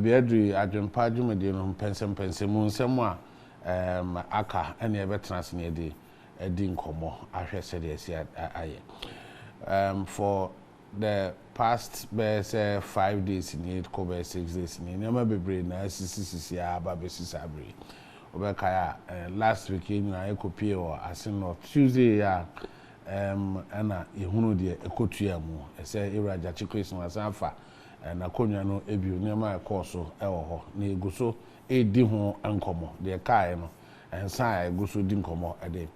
Babiadri adwempa dwumade no pensempensemu nsemu a aka ene ebe transne de edi nkomo ahwe sede esi aye. For the past 5 days in it cover 6 days in never be brain na sisi aba be sisi abri obekaya last week na ekopie o Assin no Tuesday ya ana ehunu de ekotua mu ese iraja chikwesin wasanfa na konwa no ebio nema ekoso ewo ho na eguso edi ho ankomo de kai no ensa eguso di nkomo ede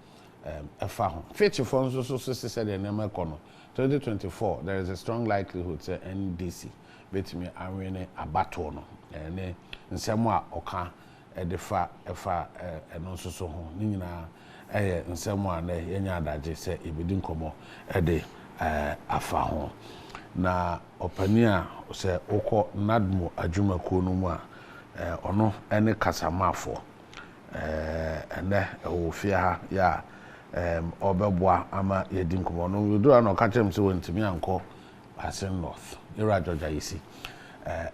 efa ho fetch for so say de nema ekono 2024 there is a strong likelihood say NDC betimi awene abato no ne nsemu a oka edefa efa eno so ho ni nyina nsemu a na yenya adaje say ebedi nkomo ede afa ho na opani a say okọ nadmo adwumako no mu a ono ene kasamafo ene ofia ha ya obeboa ama yedi nkomo no wedo na ka chem se wontimi anko Assin North ira Georgia yisi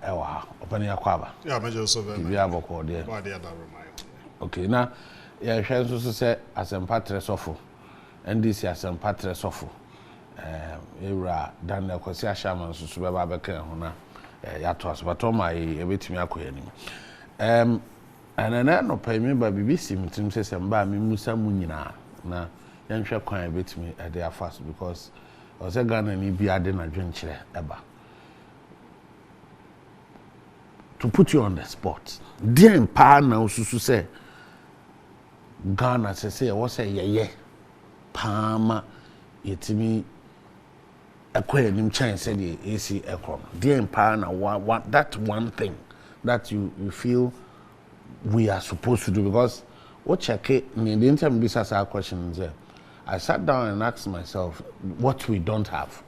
ewa opani akwaba ya mejo so be bi aboko de ba de da remind okay na ya hwe so se asempa tresofo NDC asempa tresofo ira dan na kwasi ashama so be ba beka ho na ya to asobato mai ebetimi akoya nim anana no payme ba BBC mitim se mba me musa mu nyina na yanhwe kwan ebetimi ade afast because ose Ghana ni bi ade na dwenkyere eba to put you on the spot dem pa na osusu se Ghana se wo se yeye paama yetimi akwa nim chan se the AC ekrom dem pa na what that one thing that you feel we are supposed to do, because what check it in the interim business questions I sat down and asked myself what we don't have.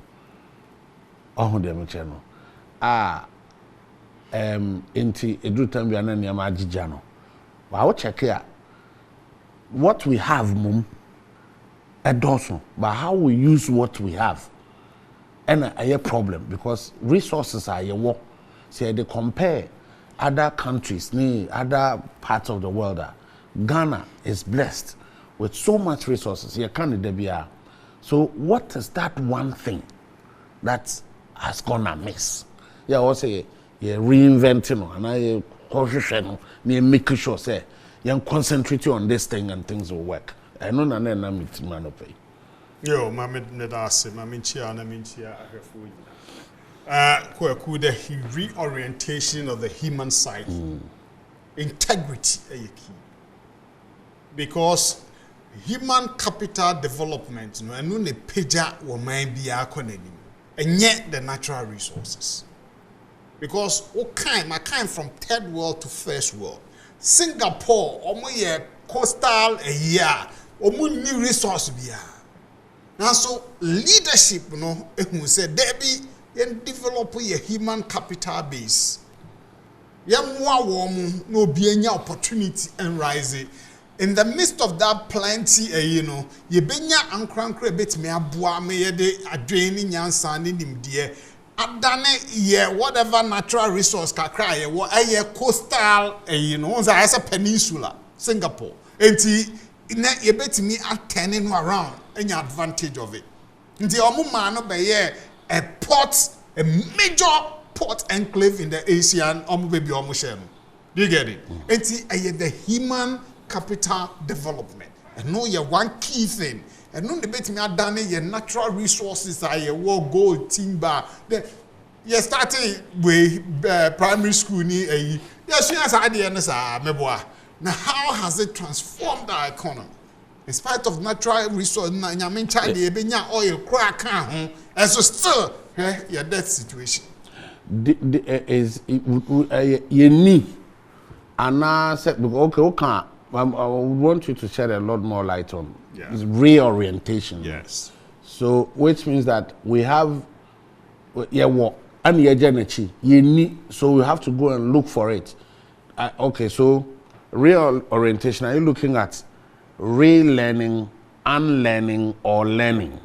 Oh, dem channel. Inti edu tambi ana niama ajijano. But what check here? What we have, mum, edoso. But how we use what we have, and a problem because resources are your work. See, they compare other countries, other parts of the world. Ghana is blessed with so much resources. So what is that one thing that has gone amiss? Yeah, also you're reinventing and I concentrate making sure say you concentrate on this thing and things will work. I know na na meet man pay. Yo, mama nedase, mama chia na minchia ahefo. The reorientation of the human side, integrity is key. Because human capital development, no, and no ne peja wo man bia konanim, and yet the natural resources. Because my kind from third world to first world, Singapore, omo ye coastal a year, omo new resource bia. Now so leadership, no, ehun say there be yen develop a human capital base. Yen mwa womu no bienya opportunity and rise. In the midst of that plenty, you know, ye benya ankrankre bit me abua me ye de adwene nyansa ni nimdie adane ye whatever natural resource kakra ye wo ye coastal you know as a peninsula Singapore enti ye bit me turning around any advantage of it. Nti omo ma no be ye a port, a major port enclave in the Asian baby do you get it? Enti the human capital development. And no one key thing. And no debate me done your natural resources are your gold timber. You starting with primary school ni yes, yes, idea now how has it transformed our economy? In spite of natural resources, na oil crack and so still your death situation. Is you need and I said okay. I would want you to shed a lot more light on reorientation. Yes. So, which means that we have, so we have to go and look for it. Okay, so reorientation, are you looking at relearning, unlearning, or learning?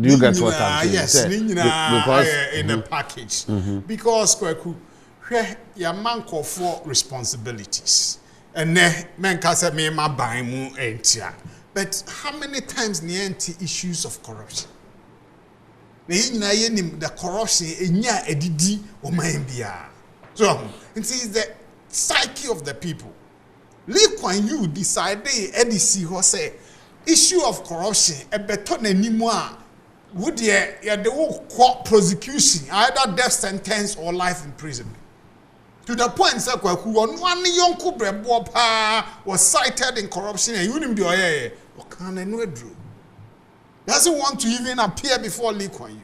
Do you get what I'm saying? Yes, because in the package. Because hwɛ ya man for responsibilities and men ka say me ma ban mu entia. But how many times the issues of corruption? The corruption enya edidi o man bia. So it is the psyche of the people. Lee Kuan Yew decided EDC who say issue of corruption e beto n'animu a would ye the whole prosecution either death sentence or life in prison. To the point say kwaku one young brebo pa was cited in corruption and you nim the oye o kan no adru. Doesn't want to even appear before Lee Kuan Yew.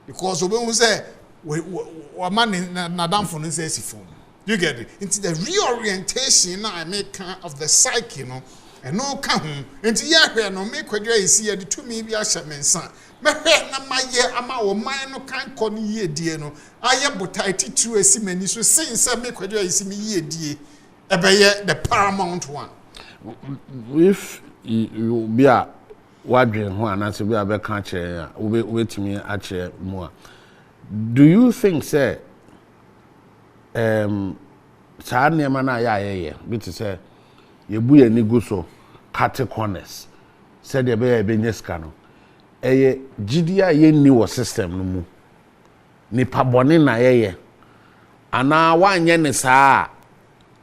Because we say we man na damfo no say sifo. You get it? Into the reorientation I make of the psyche, you know, and no come into ya no make what you see the 2 maybe I shall mention. Me na my year ama o man no kan kon ye die no. Aye botaiti to a simeni so since make what you see me ye die. Ebeye the paramount one. If you be a wadwen ho anase be abeka kire wetimi a kire mu a, do you think say saa nneɛma na ya ayeye bi te say yebu ye nigu so cut corners said de be benye ska no eye gidia ye ni wo system no mu nipa bone na yeye ana wanye ne saa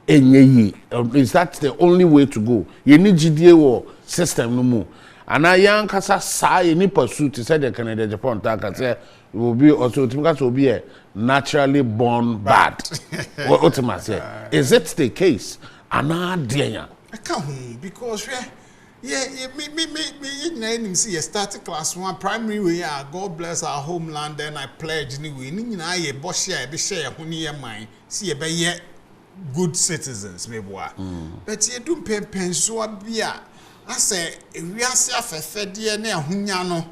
enye yi. Is that the only way to go? Ye ni gidie wo system no mu ana yan kasa saa ye ni pursuit said the Canada Japan ta say will be also because will be a naturally born bad. What am I say? Is it the case? Ana dear. I can't because me see started class 1 primary way. God bless our homeland. Then I pledge anyway. Nina ye boshia be share huni mine. See a be good citizens me boy. But ye don't pay pension bia. I say we are safe dear near hunyano.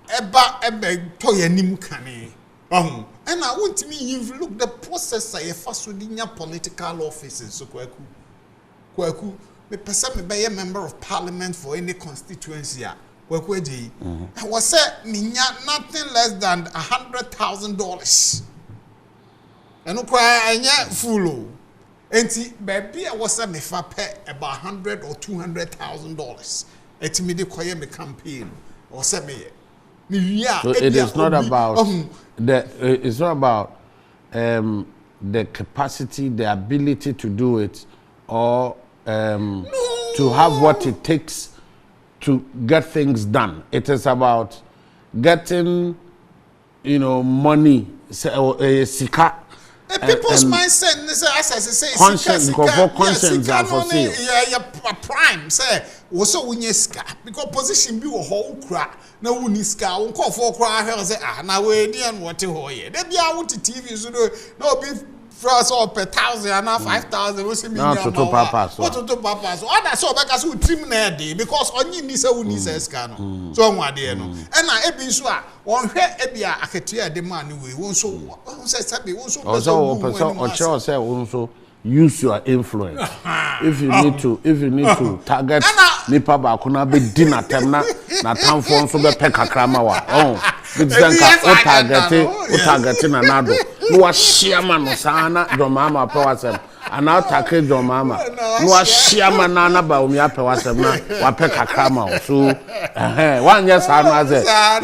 Eba to ye nim kane. And I want me you look the process I first within your political offices so kwaku me person me be a member of parliament for any constituency kwaku eji. I was say me nothing less than $100,000. And ukwa anya full. Enti baby I was say me fa pay about $100,000 or $200,000. Eti me de koye me campaign or say me. So it is not about it's not about the capacity, the ability to do it, or to have what it takes to get things done. It is about getting, money, sika. People's mindset, say, conscience are for sale. Yeah, prime say. Also, when you ska because position be a whole crack. Now, when you ska, on call for cry, say, now we're and what to hold you. They be out to TV, so no be first or per 1,000 and now 5,000. What's the meaning? What to papa? So, I saw back as we trim there because on you need a scan. So, I'm what they know. And I be so on here, Ebia, I can tear the money we won't so. Also, use your influence. If you need to target nipa ba kuna be dinner tem na tam phone so be peka krama wa. Big zanka o target na nado. No wa share man no sana do mama pa wasem. Ana take do mama. No wa share man na ba o mi ape wasem na wa peka krama. So one yes I know say.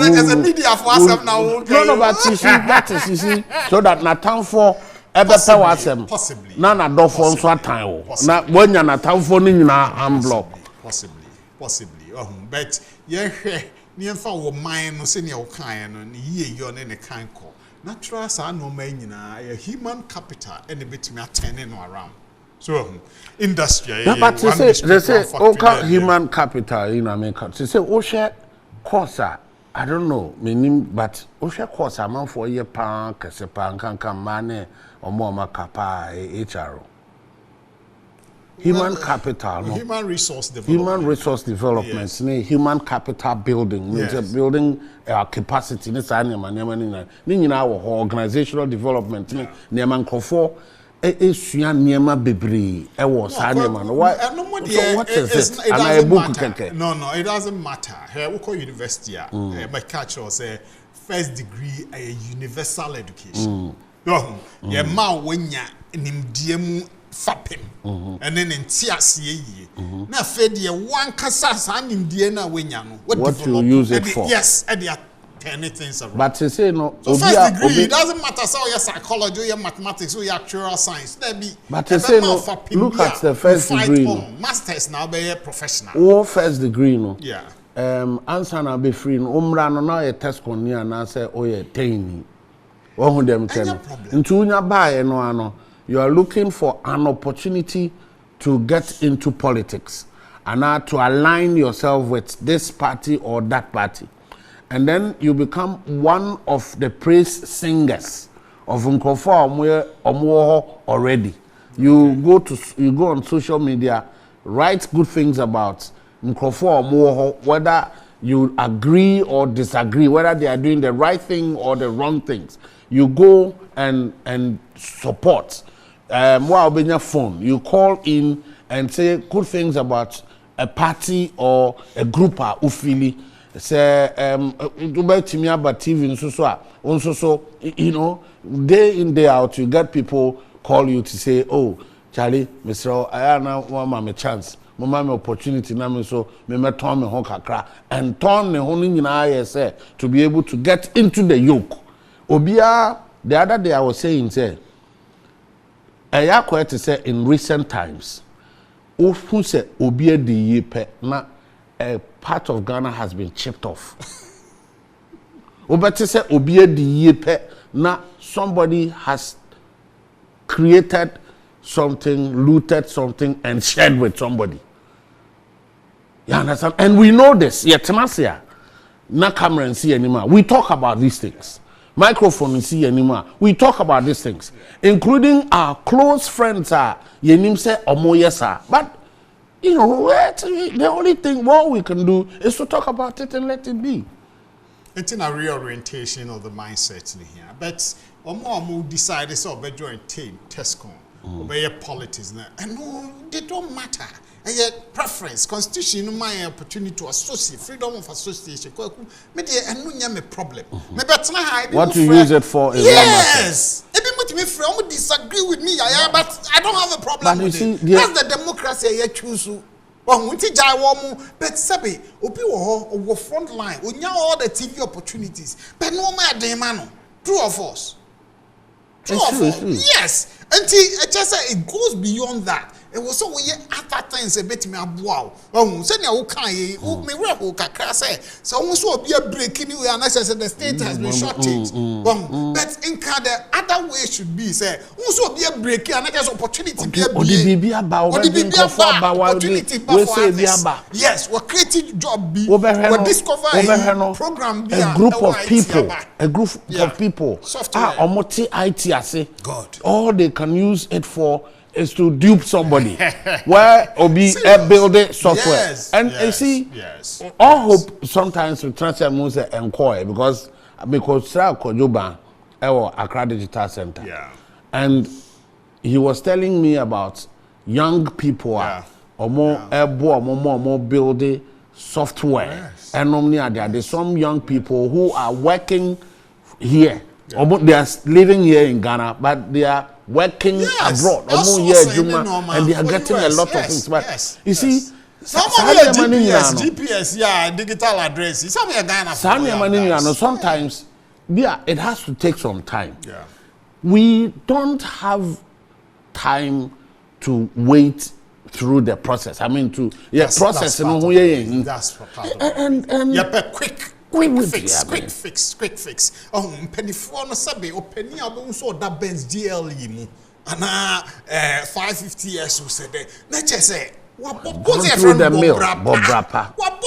There's a media for wasem na o. No but that is so that na tam for Possibly. Na do phone so atan wo. Na wonya na tamfo ni nyina unblock. Possibly. But ye hwe ni emfa wo man no se ne wo kan no ni ye yo ne kan ko. Natural sa no man nyina a human capital and betimi atene no around. So industry but they say okay human capital in America. They say o share course I don't know meaning but o share course man for ye pan kese pan kan man Omoma kapa HRO. Human capital, no? Human resource development. Human resource development, yes. Human capital building, yes. Building capacity. Our organizational development. So what is it? No, it doesn't matter. Here we call university. My culture say first degree a universal education. Yo, ye ma wenya nimdiemu fapem. And then in TRCA. Na fed ye one kasa nimdie na wenya no. What you use it for? Yes, and the turning things around. But to say no, so first degree, it doesn't matter so your psychology, or your mathematics, or your actual science. But to say no, look at the first degree. Masters now be a professional. Oh, first degree no. Yeah. Answer na be free no. Umra no na ye test kon ni na say oh ye tiny. One them tell. Into unya buy no ano. You are looking for an opportunity to get into politics and now to align yourself with this party or that party. And then you become one of the praise singers of Nkrofo Omo already. You go on social media, write good things about Nkrofo Omo, whether you agree or disagree, whether they are doing the right thing or the wrong things. You go and support. Phone. You call in and say good things about a party or a group ufili. Say TV so you know, day in day out you get people call you to say, oh Charlie, Mr. I want my chance, my opportunity na me so me turn me hon kakra and turn me hon nyina say to be able to get into the yoke. Obia the other day I was saying say I quite to say in recent times who say obia di yepe na a part of Ghana has been chipped off. Obeti say obia di yepe na somebody has created something, looted something and shared with somebody. You understand? And we know this. Yeah, Temasia. Na camera and see anymore. We talk about these things. Microphone and see anymore. We talk about these things, including our close friends. Yenim say omo yesa, but you know the only thing what we can do is to talk about it and let it be. It's in a reorientation of the mindset here, but omo decided so be join team Tescom, obey politics now, and no, they don't matter. And yet preference, constitution, my opportunity to associate, freedom of association. Me dey enu me problem. Me better hide. What you use it for is yes. Ebi mo me friend disagree with me, but I don't have a problem with it. That's the democracy you choose. But sabi obi wo front line, onya all the TV opportunities. But no man dey man. True of us. True of us. Yes. Until it just say it goes beyond that. It was so we other things a bit me aboa. Send you can me we kakra say so also be a breaking you and say the state has been shortage. But in the other way should be say also be a breaking and just opportunity be a opportunity yes, we creating job be we discover a program be a group of people, a group of people omoti IT ase. God, all they can use it for is to dupe somebody where obi building software. Yes, and you see, all hope sometimes we transfer moves and core because Sra Kojoba our Accra Digital Center, and he was telling me about young people or more building software and there's some young people who are working here. They are living here in Ghana, but they are working abroad. And they are getting a lot of things. But you see, some GPS, digital address. Sometimes, it has to take some time. We don't have time to wait through the process. I mean, process. That's part of it. Quick fix. Oh, penny for no sabe, or penny album so that Benz GLE mu. And 550 years who said that. Nature say, what through the mill, Bob Brapa. What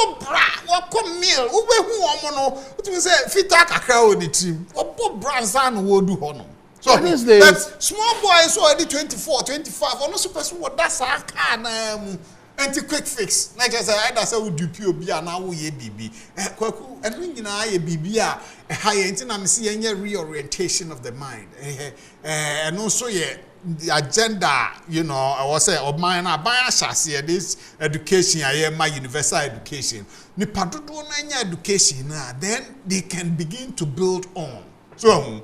come meal? Who say, fit a crowd the team. What Bob Branson would do honor. So that small boys already 24, 25, or no super what that's our can. Anti-quick fix. Like I said, that's how we do POB and now we BB. And when you know BB are high into I'm seeing a reorientation of the mind. And also the agenda, you know, I was say of mine I buy this education, I am my universal education. Ni patutu na education then they can begin to build on. So,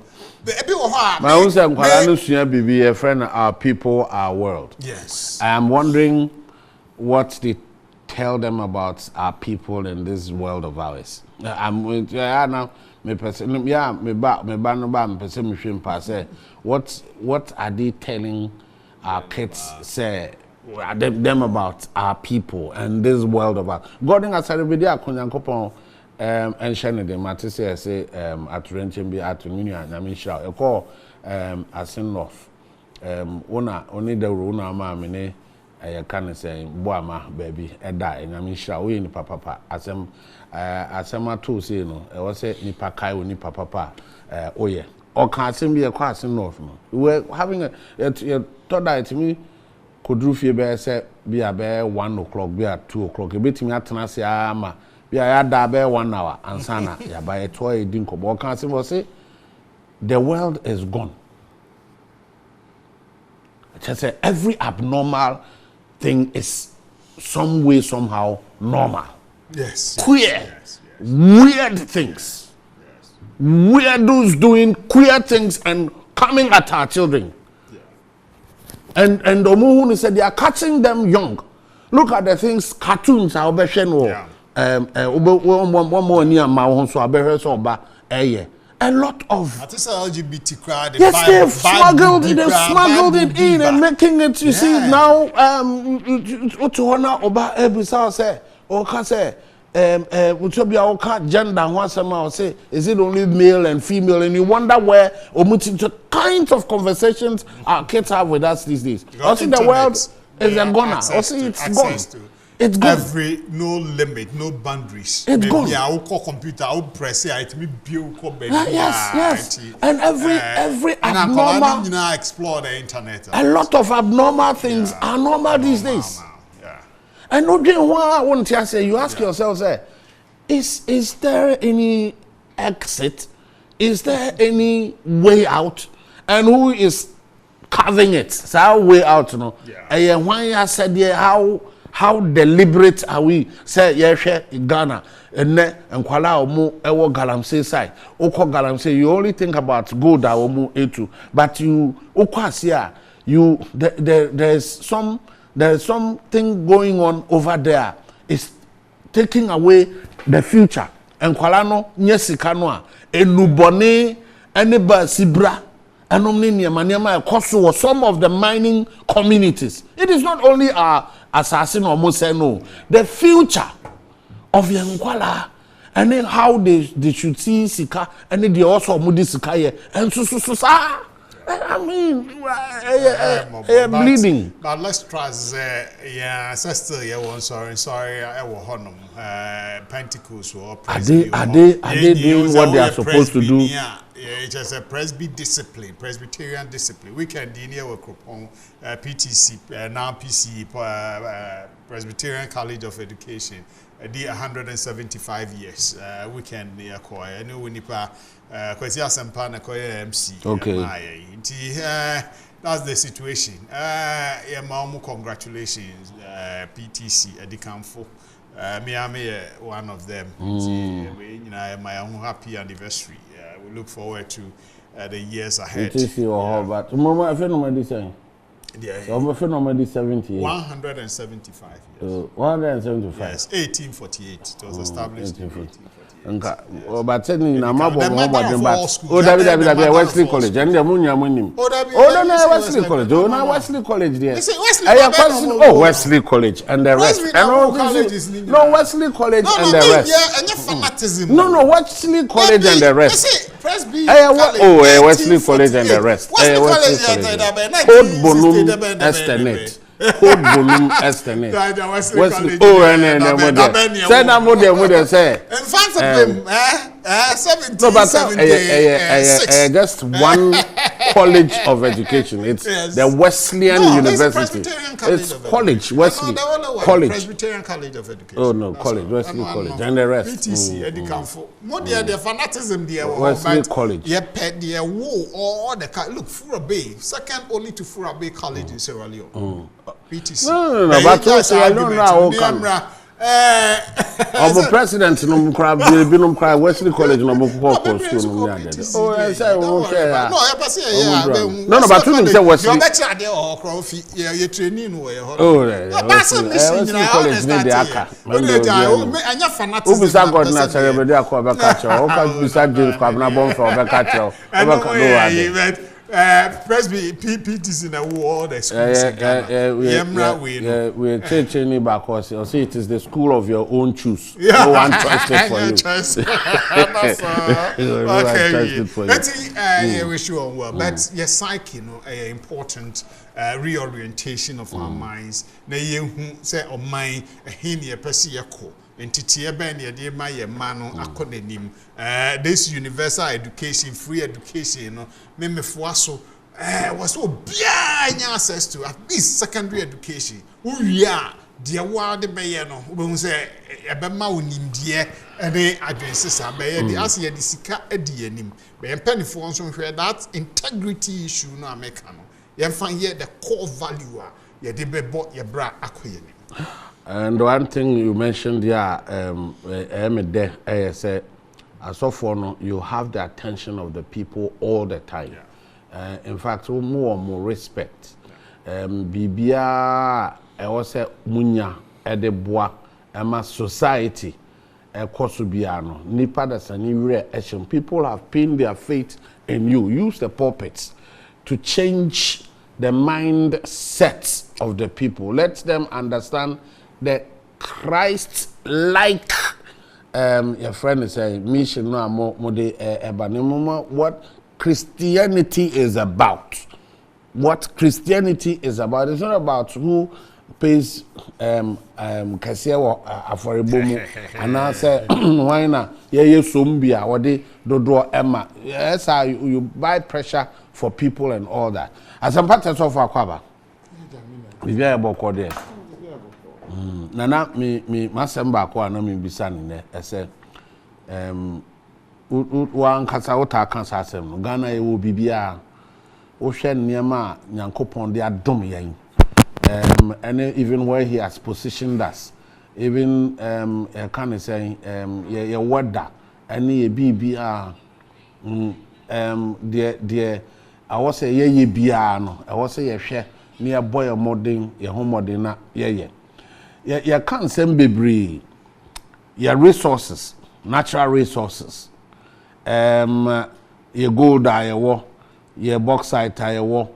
my own say nkwala no sua bibi a friend our people our world. Yes. I am wondering what they tell them about our people in this world of ours. I'm now me person me ba no ba me person me hwem pa say what are they telling our kids say them about our people and this world of ours. God in asare bi dia konyankopon and shane dem ate say aturenchen bi atunua na me hira e call Assin North oni da ro na ma me ne I can say boama baby eda enyame hira we ni papa asem to say no e wo say ni pakai we ni papa oye o kan asem bi e kwa Assin North no we having a thought that me kodru fie be say bi abe 1 o'clock bi at 2 o'clock e betimi atena se ama bi ya da be 1 hour ansana ya ba e to e din ko bo kan asem wo say the world is gone. Just say every abnormal thing is some way somehow normal. Yes. Queer. Yes. Weird things. Yes. Weirdos doing queer things and coming at our children. Yeah. And Omuhunu said they are catching them young. Look at the things cartoons are a lot of LGBT crowd. Yes, they've smuggled it in and making it. You see now. Otuhona oba ebisa say oka say utobia oka gender whatever say is it only male and female and you wonder where the kinds of conversations our kids have with us these days. I see the world is a goner. I see it's gone. It's gone. Every no limit, no boundaries. It's gone. Yeah, I will call computer, I will press it, it will be yes. And every abnormal, and I explore the internet. A lot of abnormal things are normal these days. Yeah. And no day one won't you say you ask yourself, say, is there any exit? Is there any way out? And who is carving it? So our way out, you know. And when you said how deliberate are we? Say yes, Ghana and kwala omu ewo galamsey side. Oko galamsey, you only think about gold that omu etu, but you okwasia there's something going on over there. It's taking away the future. And kwala no nyesika no a enubone eneba sibra. And some of the mining communities. It is not only our assassin or Mose, no. The future of Yankwala and then how they should see Sika and then they also mudi Sika here. And so I mean, bleeding. But let's trust sister, sorry, I will honor Pentecost or Are they doing what they are supposed to do? It's just a Presbyterian discipline. We can deny our PTC, now PC, Presbyterian College of Education. 175 years. We can acquire. I know we need Kwesi Asempa na koye MC. Okay. That's the situation. Congratulations, PTC Edikamfo. Me am one of them. My own happy anniversary. We look forward to the years ahead. It is your but Mama, I feel normally saying. Yeah. So I'm normally 70 years. 175 years. 175. Yes, 1848. It was established in 1848. But saying na mabo David Wesley College and the munya munim. Wesley College. Na Wesley College there. Wesley College and the rest. No Wesley College and the rest. No Wesley College and the rest. Wesley College and the rest. Wesley College. Code Bonum Estenet. Code Bonum Estenet. Wesley. Say na mo dey say. In fact, 1776. Just one college of education. It's the Wesleyan University. It's college, Wesley. College. Presbyterian College of Education. Oh no, college, Wesley College, and the rest. PTC, Edikamfo. More the fanatism there. Wesley College. Yeah, the war or the look Fura Bay, second only to Fura Bay College in Sierra Leone. PTC. No, but I don't know how come. Omo president no crab be no cry Wesley College no go school no ya dey. Oh, I say we share. No, I pass here. No, but you say Wesley. You better dey or crowfi. You training we here. Oh, Wesley College need the aka. Anya fanatic. Who be that God na celebrate akọ be catch o. Who be that James Kwabena bomb for be catch o. Presby PTC na all the schools. We change any back or say it is the school of your own choose. No one trusted for you. Okay, we sure well. But yes, psyche, you know, important reorientation of our minds. Na ye say o mind a person yako. Entity ben ye my mano akonenim. This universal education, free education, no, me so was so big access to at least secondary education. Yeah, dear word be no, we say ebema unim die ene addresses abe the as ye the sika edienim. Be penny for so that integrity issue no ameka no. Ye find here the core value ye de be bought ye bra akoyenim. And one thing you mentioned there, I said, as of no, you have the attention of the people all the time. In fact, more and more respect. Bibia, I was a munya, edeboa, ema society, kosubiano. Nipa that's a new action. People have pinned their faith in you. Use the pulpits to change the mindset of the people. Let them understand the Christ-like, your friend is saying, mission no more de what Christianity is about. What Christianity is about. It's not about who pays kasiya for a boom and I say why not ye sumbia or de do emma. Yes, you buy pressure for people and all that. As a part of Akwaba. We are about there. Nana me masemba kwa na me bisani ne ese wan kasa wota kansa asem no Ghana e wo bibia wo hwe niema Nyankopon de adom yen and even where he has positioned us even can say ye weather any ye bibia de I was say ye bia no I was say ye hwe ne ye boy modern ye ho modern na ye you can't send baby your resources, natural resources. Your gold your bauxite your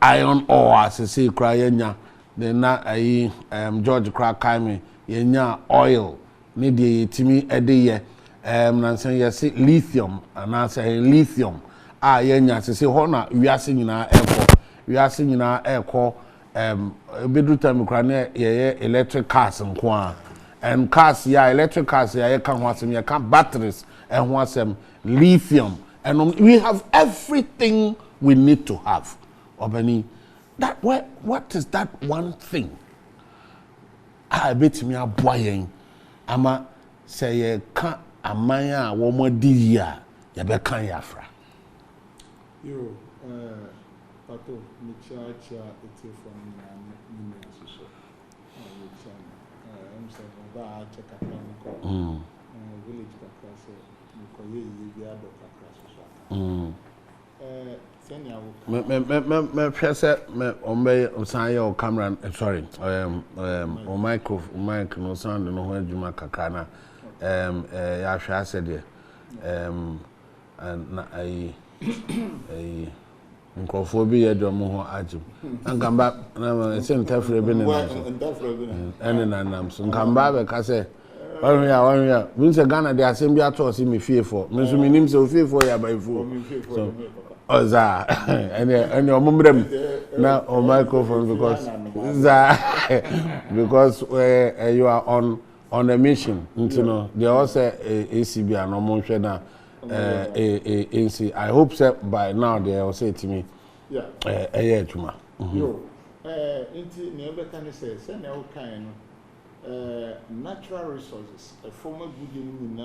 iron ore as I say crying then George Krakami yenya oil need the timi ede nansen yes lithium and I say lithium yenya say hona we are singing na air bedru time krane ye electric cars nko and cars electric cars can ho asem ye can batteries and ho asem lithium and we have everything we need to have obani that what is that one thing bet me aboyen ama say ye ka amanya wo modi ya ye be kan yafra yo Pato, Micha, it's from Minnesota. I'm saying that check a plan village across the me press me on sign your camera sorry on mic no sound no ho adwuma kakana ya hwa said and I nkrofo bi ye do mo ho agim nkamba na se ntafre bi ne na nam so nkamba be ka se wan ya bin se Ghana de asem bi ato se me fie for me so minim se ofie for ya by fu so oza ene omumrem na o microphone because you are on a mission you know they also ACB and omonhwe na I hope that by now they will say to me, yeah, Tuma. Yo, into never can say, send our kind natural resources, a former good in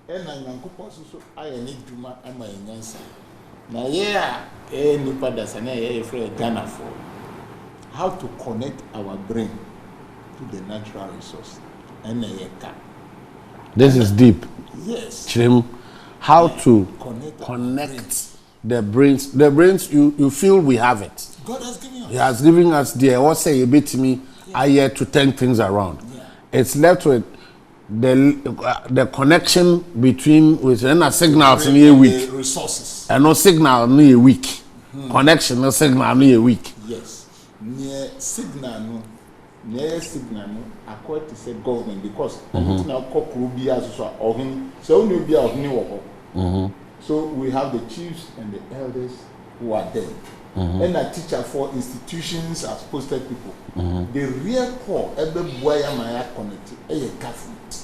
and I am so I need to my answer. Now, yeah, Nipa that's an afraid Ghana for how to connect our brain to the natural resource. And this is deep. yes. Chim, how to connect the brains. The brains, you feel we have it. God has given us. He has given us the also a bit to me a year to turn things around. Yeah. It's left with the connection between with a signal in a week. Resources. And no signal in a week. Connection, no signal in a week. Yes. Near signal no according to say government because now so we have the chiefs and the elders who are there. And a teacher for institutions as posted people. The real core every boy am I connected a government.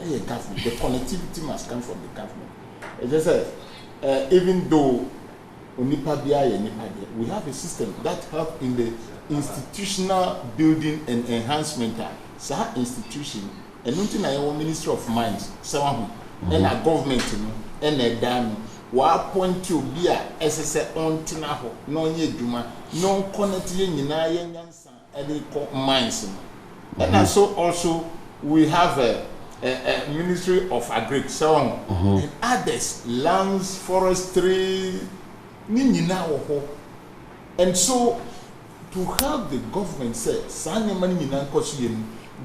A government. The connectivity must come from the government. As I said, even though we have a system that helps in the institutional building and enhancement. So institution and nothing I Ministry of Mines, someone and a government and a dam. Wa point to be a SSA on Tinaho, no ye Juma, no connecting Nyansa, and mines. And also we have a Ministry of Agric, so and others, lands, forestry, and so to help the government say,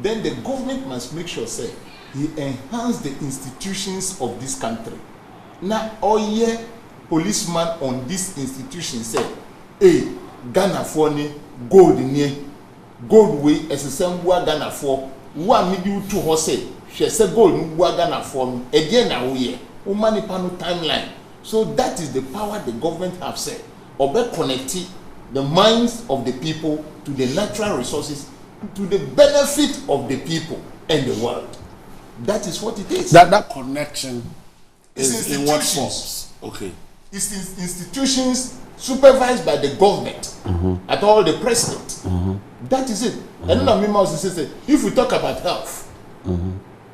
then the government must make sure say he enhance the institutions of this country. Now, all year policeman on this institution say, hey, Ghana for ni gold near gold way as a same Ghana for one million to her say, she said gold Ghana for again now year, money panel timeline. So that is the power the government have said. Or be connecting the minds of the people to the natural resources to the benefit of the people and the world. That is what it is. That connection is in what forms? Okay. It's institutions supervised by the government at all the president. That is it. And then if we talk about health,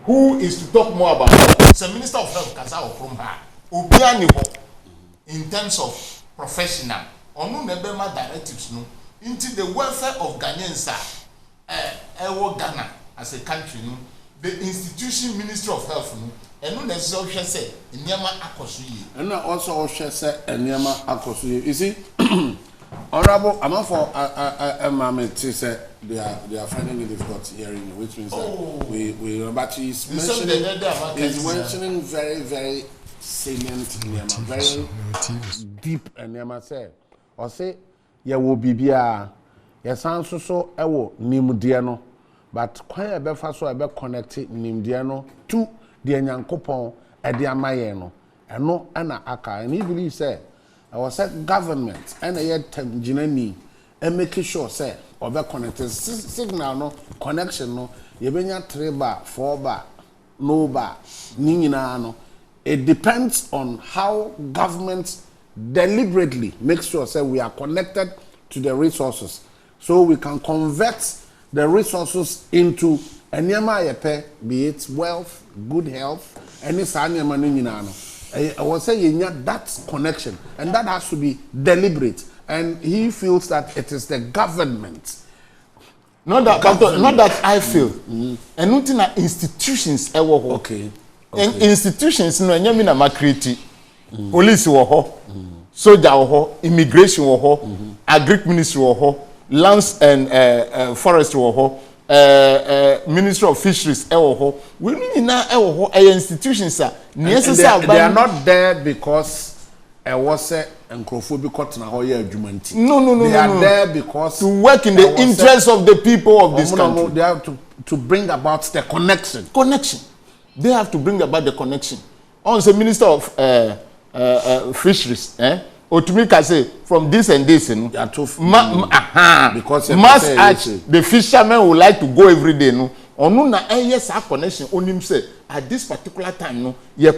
who is to talk more about health? It's a minister of health, Kaza from her. In terms of professional, or no Nebema directives, no, into the welfare of Ghanaians, Ghana as a country, no, the institution Ministry of Health, no, and no necessarily say, Nyama Akosuye. And also say, Nyama Akosuye. You see, Honorable, I'm not for Mammy to say they are finding it difficult hearing, which means that but he's mentioning very, very salient Nyama, very deep Nyama say. Or say, ya will be bia, ya sound so, ewo, Nimdiano, but quite a befa so a be connected Nimdiano to the Nyankopon at the Amayeno, and no Anna Aka, and he believes, say, I was said government and a yet Jinani and making sure, say, or be connected signal, no connection, no, you bring your 3 bar, 4 bar, no bar, Nina, no. It depends on how government deliberately make sure say we are connected to the resources so we can convert the resources into anyama yepe, be it wealth, good health, any sanyama nyina. I was saying that connection and that has to be deliberate, and he feels that it is the government. Not that I feel. And nothing that institutions ever. Okay. And institutions no nyame na makriti. Police wo ho, soldier wo ho, immigration wo ho, agric ministry wo ho, lands and forest wo ho, ministry of fisheries wo ho. We need na wo ho institutions are necessary. They are not there because was a nkrofo na ho ye adwumanti. No. They are there because to work in the interest of the people of this country. They have to bring about the connection. They have to bring about the connection. On the minister of fisheries, Otumika say from this and this, you know, because the fishermen would like to go every day, no. Onu na yes our connection. Onim say at this particular time, no, that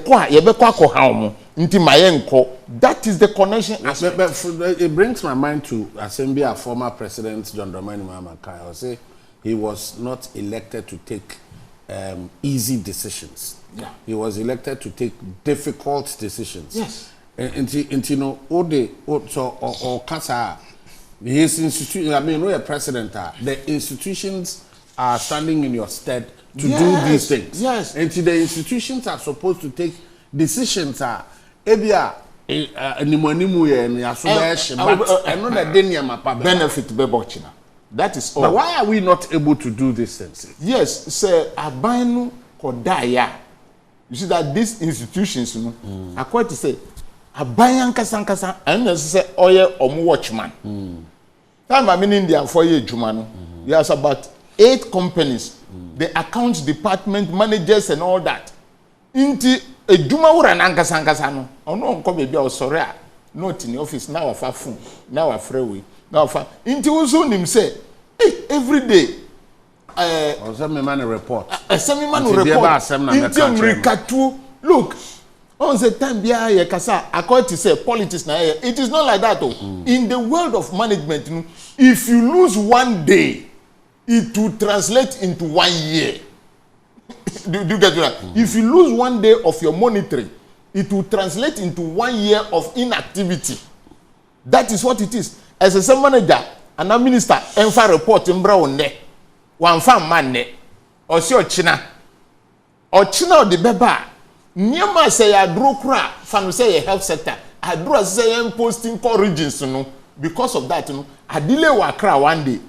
is the connection. But it brings my mind to Assembly, our former president John Dramani Mahama. I say he was not elected to take easy decisions. Yeah. He was elected to take difficult decisions. Yes. And you know, or Kasa, his institution, I mean, no, a president, the institutions are standing in your stead to Yes, do these things. yes. And the institutions are supposed to take decisions. Ebia animu ye ni aso but eno na de niam pa benefit be bochina. That is all. But why are we not able to do these things? Yes, sir. Abanu kodaya. You see that these institutions, you know, are quite to say, abayan kasan, and say, oh yeah, watchman. Time I'm in India for year, Jumano. There's about 8 companies, the accounts department, managers, and all that. Inti a Juma ura nankasankasano. Oh no, come maybe I sorry. Not in the office now. Of a phone now, a freeway now. Inti uzu him say, hey, every day. Some man report. Some man report. Look, on the time bia kasa according to say politics na it is not like that. In the world of management, if you lose one day, it will translate into 1 year. do you get that? If you lose one day of your monitoring, it will translate into 1 year of inactivity. That is what it is. As a same manager and a minister, enfa report in brown ne. One fan man ne. Or see China. Or China or the beba. Nyama say a drokra fan say a health sector. I draw say posting for regions no. Because of that, no, a delay wakra 1 day.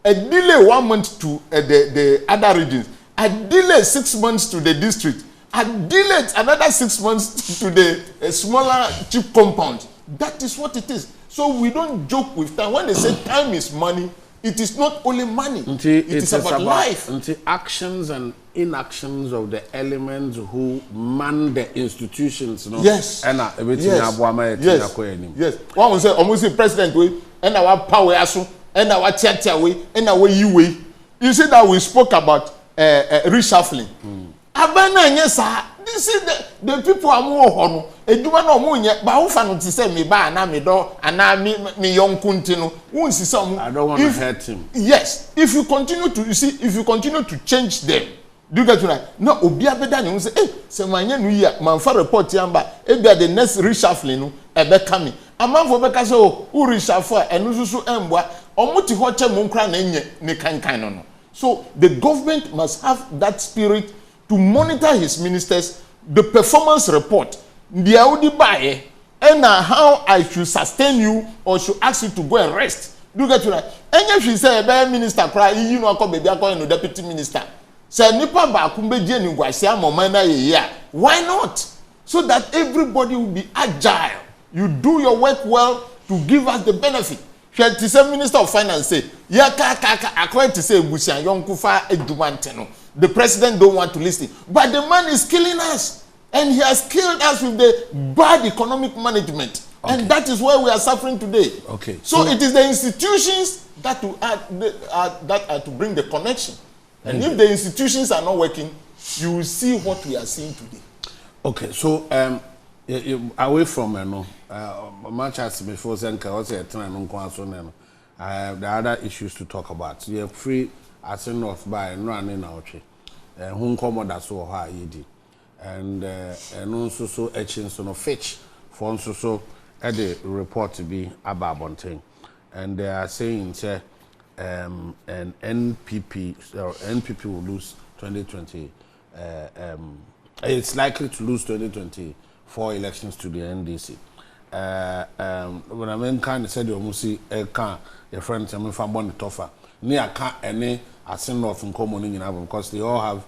A delay 1 month to the other regions. A delay 6 months to the district. A delay another 6 months to the smaller cheap compound. That is what it is. So we don't joke with time. When they say time is money, it is not only money. It is about life. Until actions and inactions of the elements who man the institutions. No? Yes. And everything. Yes. One will say, almost the president way, and our power aso, and our theater way, and our you way. You see that we spoke about reshuffling. Abana nyesa. This is the people are more hono. Eduma no mo nye ba wo fa no ti say me ba na me do ana me yonkunti no. Won si some. I don't want to hurt him. Yes, if you continue to change them, do you get right? No, obi abeda ne say, se manya no yi man fa report yamba, e bia the next reshuffling no e be coming. Amanfo be ka say o reshuffle enu susu emboa, omuti ho che mo nkra na nye ne kankan no. So the government must have that spirit to monitor his ministers, the performance report, the Audi buy, and how I should sustain you or should ask you to go and rest. Do you get to that? And if you say, minister, cry, you know, come baby, no deputy minister. Say, nipa ba kumbe jeni ngwasia momena ye. Why not? So that everybody will be agile. You do your work well to give us the benefit. The Minister of Finance say, according to say, the president don't want to listen. But the man is killing us. And he has killed us with the bad economic management. Okay. And that is why we are suffering today. Okay. So it is the institutions that are to bring the connection. And if the institutions are not working, you will see what we are seeing today. Okay, so away from much as before Zenka was a the other issues to talk about. You are free Assin North by running out. Whom commoders so high yedi. And also so etching so no fetch for so at the report to be about Bonting. And they are saying say an NPP or NPP will lose 2020. It's likely to lose 2024 elections to the NDC. When I mean kind of said you must see your friends and from Bonnie Toffa. Near can't any Assin North and common in because they all have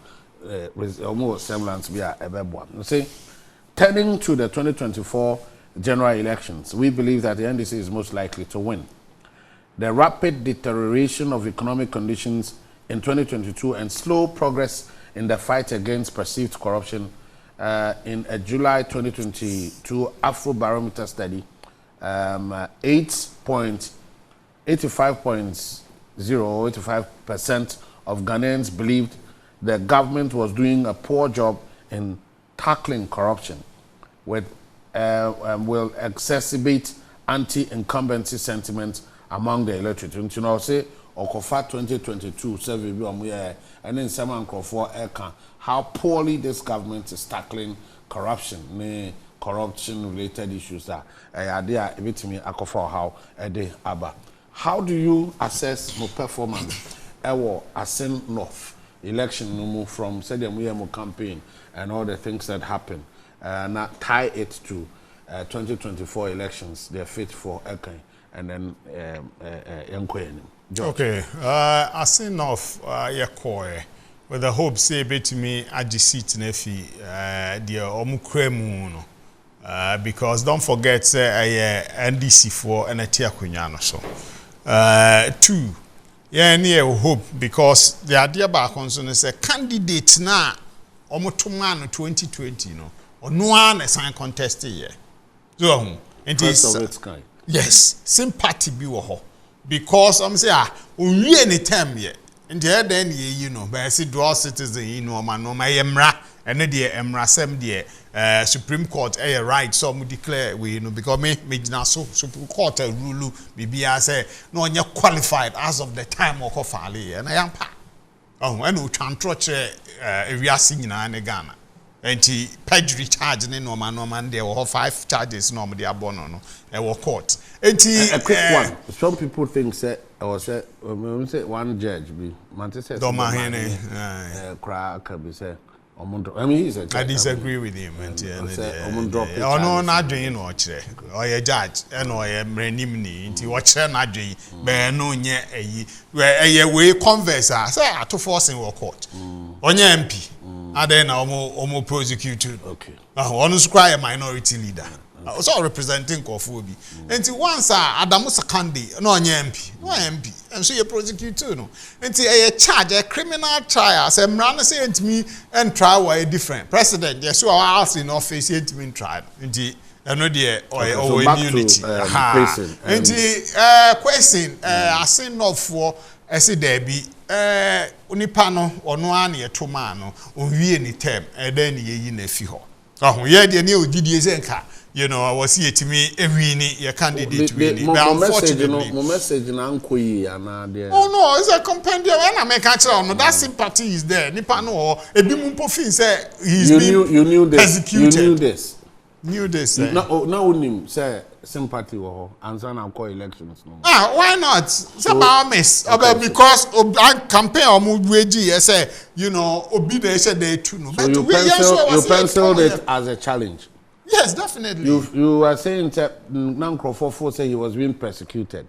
almost semblance to be a one. You see, turning to the 2024 general elections, we believe that the NDC is most likely to win. The rapid deterioration of economic conditions in 2022 and slow progress in the fight against perceived corruption in a July 2022 Afrobarometer study, 85% of Ghanaians believed the government was doing a poor job in tackling corruption, will exacerbate anti-incumbency sentiments among the electorate. You know, say, Okofa 2022 survey, and then someone for how poorly this government is tackling corruption, corruption-related issues. Idea a bit me Okofa how they aba. How do you assess my performance our Assin North election no move from said the campaign and all the things that happen. Now tie it to 2024 elections. They're fit for Ekai and then okay, Assin North, with the hope say bet me at the seat nefi the omukremu because don't forget say NDC for and a tiakunyano so 2 yeah near hope because the idea back on so say candidate na omutumano 2020 no or no one sign contest here so it is yes sympathy be wo because I'm say only any time here and then you know but I see dual citizen you know man no my emra and the emra sem the Supreme Court right so we declare we you know because me na so Supreme Court rule bibia say no onye qualified as of the time of file and I am pa and we tran troche ewiase nyina ne Ghana and perjury charge ne no man there were 5 charges no dey abono no e wo court and a quick one some people think say or say one judge be Manchester cry can be say I mean he's a judge. I disagree with him oh no na dwen no kire or a judge and or a mrenim ni nti wo kire na dwen be no nye eyi we converse say to forcing wo court onye MP and then omo prosecute okay on square minority leader also representing Kofobi. And once Adamu Sakandi, no MP, and so you prosecute too, no. And a charge, a criminal trial, say Mrana say to me and trial were different. Precedent, yes, so I asked in office to me trial. And I know the or immunity. And question, Assin North for Assi Debbie, Unipano or no one near Tomano, unwie any term, and then ye in a few. Oh, yeah, the new DDSNK. You know, I was here to me a candidate winning. But unfortunately, my message na nkoyi ana there. Oh no, it's a compendium. When I make a no, that sympathy is there. Nipa no, ebi mumpo fin say he's being persecuted. You knew this. Knew this. Now unim say sympathy wo answer na call elections no. Why not? It's about miss. Because campaign omu weji say, you know, obi dey say they too no. But you penciled it as a challenge. Yes, definitely. You were saying that Nankrofo say he was being persecuted.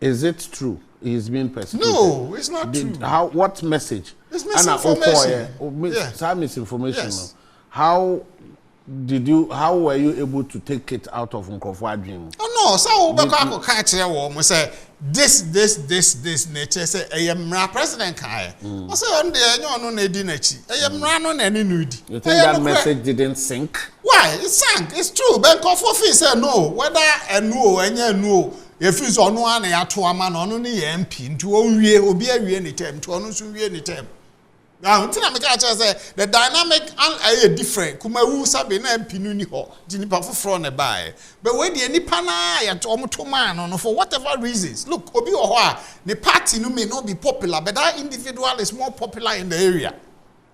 Is it true? He's being persecuted? No, it's not true. What message? It's misinformation. Some misinformation. Yes. How were you able to take it out of Nkrofo dream? Oh no, so we catch we say this nature say I president kai. I say on there no na di nachi. I no na ni nudi. You think that message didn't sink? Why? It sank. It's true. Ben Nkrofo fi say no, whether no enye no. If it's on one ya to ama no no ni MP nti onwie obi awie ni term nti onu so wie ni term. Now, until I make say the dynamic and different. Kumawu sabi na MP no ni ho. Di nipa foforo na buy. But when the nipa na ya to omoto man no for whatever reasons. Look, obi o ho the party no may not be popular, but that individual is more popular in the area.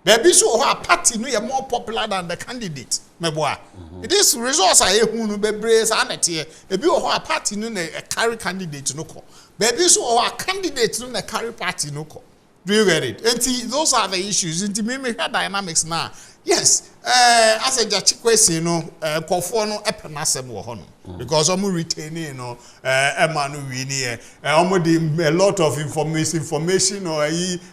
Baby so ho party no is more popular than the candidate. Meboa. It is resource hu no bebre sa na tie. Ebi o ho party no na carry candidate no ko. Baby so ho candidate no na carry party no ko. Do you get it? And those are the issues. And the dynamics now. Yes, as a judge question, Kofo no epenasem wo ho no because omo retaining emanu wini a lot of information or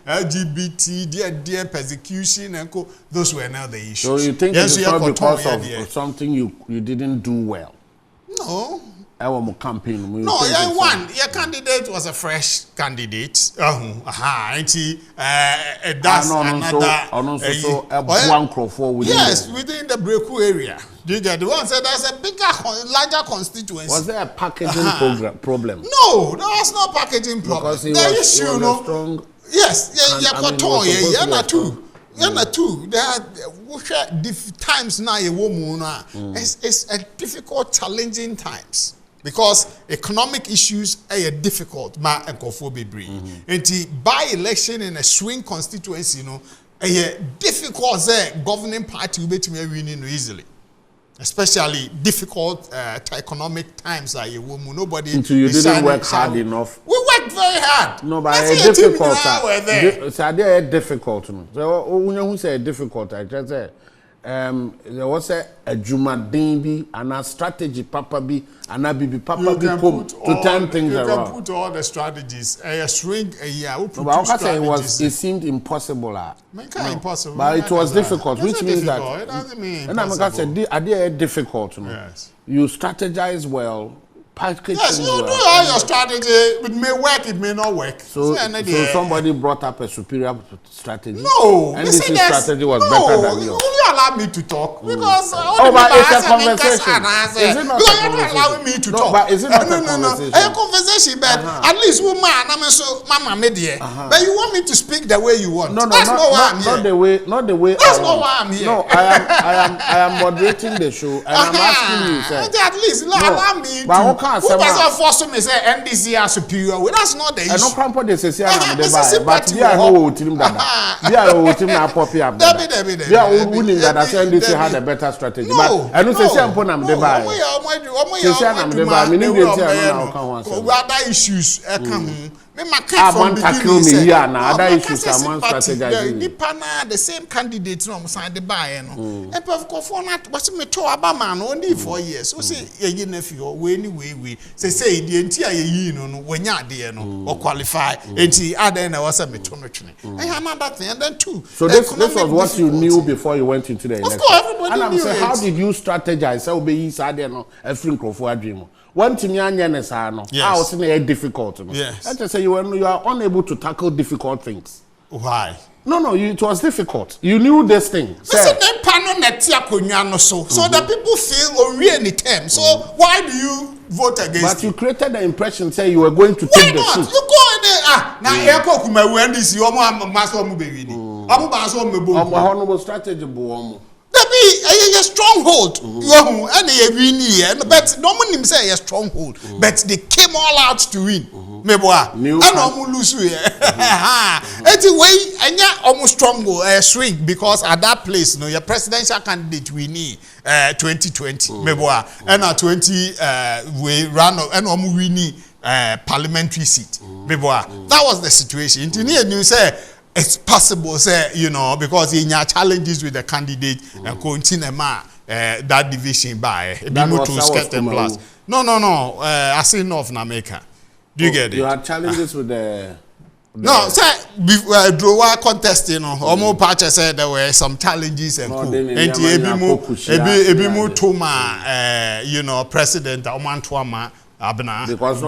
LGBT dear persecution and those were now the issues. So you think yes, it's not because of something you didn't do well? No. Our campaign. No, your candidate was a fresh candidate. And he that's yes, within the Breku area. Do you get the one said there's a larger constituency? Was there a packaging problem? No, there was no packaging problem. Because he was strong. Yes, two. There are times now it's a difficult, challenging times. Because economic issues are difficult, ma enkofobe bring. And by-election in a swing constituency, difficult. Governing party will be winning easily, especially difficult economic times. Nobody. So you didn't work hard enough. We worked very hard. No, but it's difficult. So they are difficult. So when you say difficult, I just say there was a Juma Dimbi and a strategy Papa B and a Bibi Papa B come to turn things around. You can put all the strategies. A swing a year. But it seemed impossible. Impossible. But it was difficult, which means that. It doesn't mean. And I'm going to say, are they difficult? Yes. You strategize well. Yes, you do all your strategy. It may work, it may not work. So somebody brought up a superior strategy. No, and this strategy was better than yours. You only allow me to talk because but it's a conversation. Is it not a conversation? You're not allowing me to talk. But is it not a conversation? A conversation, but at least woman, I'm so mama media. But you want me to speak the way you want. No, that's not why I'm here. Not the way. That's not why I'm here. No, I am moderating the show, and I'm asking you, sir. At least allow me to. Who doesn't force me say NDC are superior? That's not the issue. No crampo de say but we are no team that. We are no team na poppy up. We are winning that NDC had a better strategy. But I don't say ampo na me buy. Other issues come. Tackle me here now. Other issues are strategizing. The same candidate no sign the buy no. And of course for not what me to Obama only 4 years. So say ye nephew we anyway say the entire ye no when ya there no or qualify. Enti other na was me to no twene. And another thing and then two. So this was what you knew before you went into the election. Of course everybody and I'm knew saying how did you strategize? So be yi say no every crofo dream. One thing you no. I was saying difficult. Yes. I just say you are unable to tackle difficult things. Why? No, it was difficult. You knew this thing. So the people feel we any term. So why do you vote against? But you created the impression say you were going to take the seat. You go in there. Now here come my when this you master mu baby ni. Amu ba so me bo. Honorable strategy bo. A stronghold. But no one say a stronghold. But they came all out to win. Meboa. And almost lose. Anyway, and yeah, almost stronghold swing because at that place, no, your presidential candidate we need 2020. Meboa. And at 20 we ran and almost we need parliamentary seat. Meboa. That was the situation. Engineer you say it's possible, say, because in your challenges with the candidate and continue that division by plus. No. Assin of Nameka. Do you get it? You had challenges with the. No, sir, draw contest, Omo Pacha said there were some challenges and Ebimu Tuma, President Omantuama. Because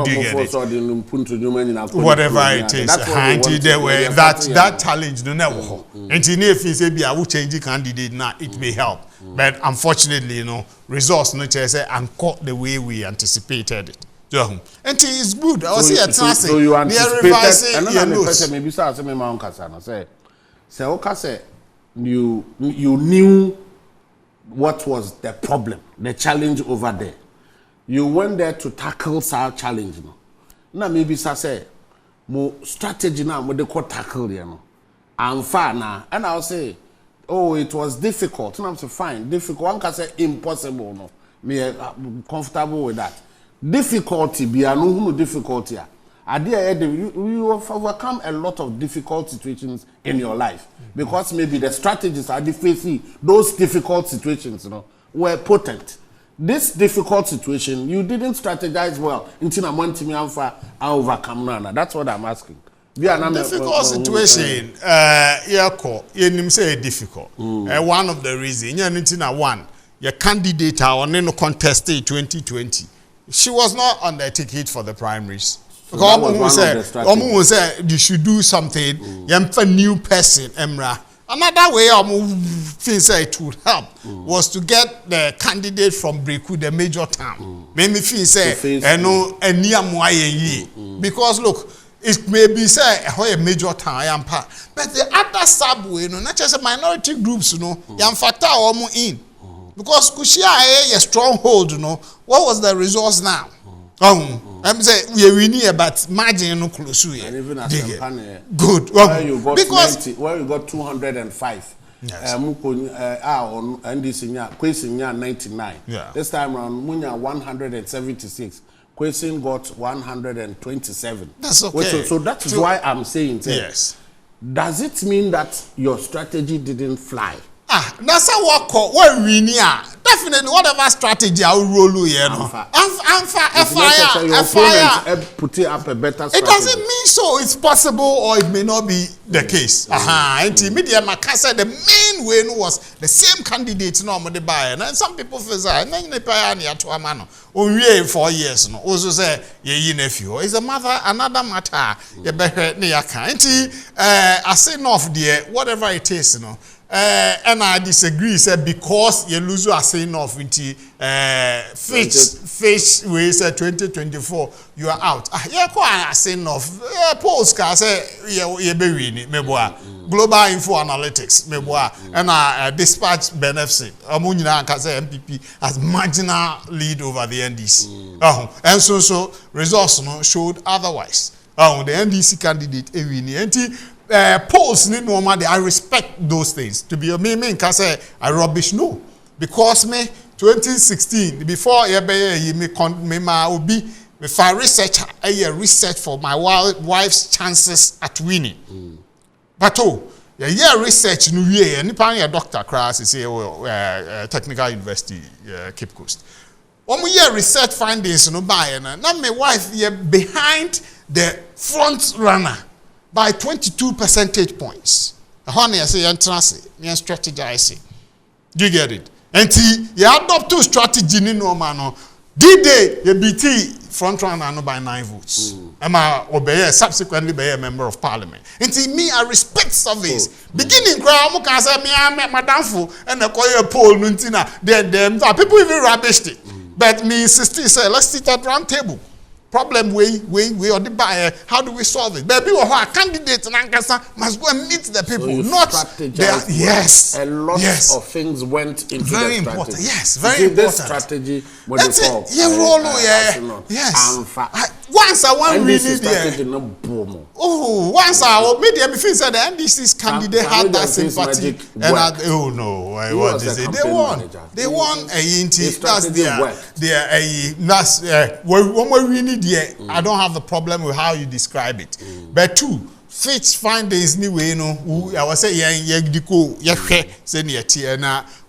whatever it is, that challenge no never. Engineer if say be I will change the candidate now, it may help. But unfortunately, results no say and caught the way we anticipated it. And it is good. I was here so you anticipated another question maybe say me ma say you knew what was the problem, the challenge over there. You went there to tackle our challenge. Now maybe say mo strategy now mo de ko tackle there no. I'm far now. And I'll say, oh, it was difficult. And I'm say fine, difficult. One can say impossible no. Me comfortable with that. Difficulty be no difficulty. You have overcome a lot of difficult situations in your life because maybe the strategies are facing those difficult situations, were potent. This difficult situation, you didn't strategize well until I want to overcome. That's what I'm asking. Difficult situation, you say difficult. One of the reasons, your candidate on contested 2020. She was not on the ticket for the primaries. Because said you should do something. A new person, Emra. Another way say it would help was to get the candidate from Breku, the major town. Made me feel say because look, it may be say a major town, but the other subway, not just minority groups, yam factor in. Because Kushia a stronghold, what was the resource now? I'm saying we need about margin no close to it. Good. Because where you got 205. Yes. On this 99. Yeah. This time around, Munya 176. Kwesi got 127. That's okay. So that is why I'm saying, yes. Does it mean that your strategy didn't fly? That's how what we need. Definitely, whatever strategy I will roll here, no. Fire. Put up a better strategy. It doesn't mean so. It's possible, or it may not be the case. And media said the main way was the same candidate normally buy, and some people feel that and then they pay near to a man. Only 4 years, no. Also say ye nephew. It's another matter. You better near can't. Assin off there, whatever it is, no. And I disagree, said because you lose your saying off into fish we said 2024 you are out. Yeah, quite saying off. Polls can say you be winning, meboa. Global Info Analytics, meboa, and dispatch benefit. Amunina can say MPP has marginal lead over the NDC. And so results showed otherwise. The NDC candidate winning. Polls need normal. I respect those things. To be me can say I rubbish no, because me 2016 before me be if I research for my wife's chances at winning. But research no ye any pan doctor class is Technical University Cape Coast. Research findings no buy and now my wife behind the front runner by 22 percentage points. Honey, I say, strategize. Do you get it? And you adopt two strategy in no man. D-Day, you BT front runner by 9 votes. Emma obey subsequently be a member of parliament. And me, I respect service. Beginning crowd, I say me, I met Madame Fu and I call you Paul Nuntina. Then people even rubbished it. But me insisted, say, let's sit at round table. Problem we or the buyer, how do we solve it? Baby, or our candidates and Ankasa must go and meet the people, so not yes. A lot of things went into very the important. strategy. Yes, very important. This strategy that's it. Yes. Once I want really there. Once I media before said the NDC's candidate had that sympathy, and what is it? They won a inti. That's when we need there. I don't have a problem with how you describe it, but two. Fitch findings anyway, I was saying,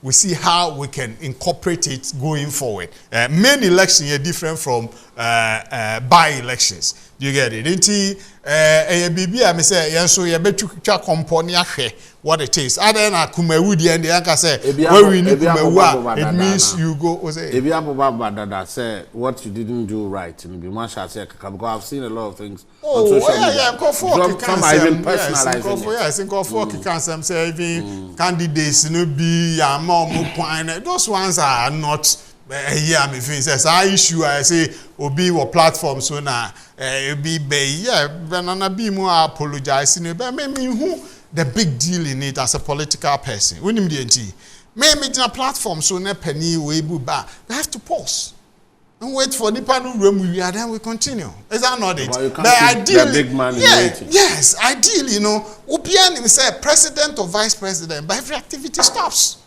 we see how we can incorporate it going forward. Main election are different from by-elections. Do you get it? I say, so you better company what it is. Other than Kumewudi and the anchor say, where we need Kumewa, it means you go. Say what you didn't do right. Because I've seen a lot of things. On social media. Some are even personalizing. Yes, in Kofor, even candidates, be those ones are not. Yeah, me says I issue. I say obi or platform so now. Be banana be more apologizing. But me who the big deal in it as a political person. When him the me a platform so na penny we buba. They have to pause and wait for the panel room. We are then we continue. Is that not it? But ideally, big man yes, ideally, Obian himself, president or vice president, but every activity stops.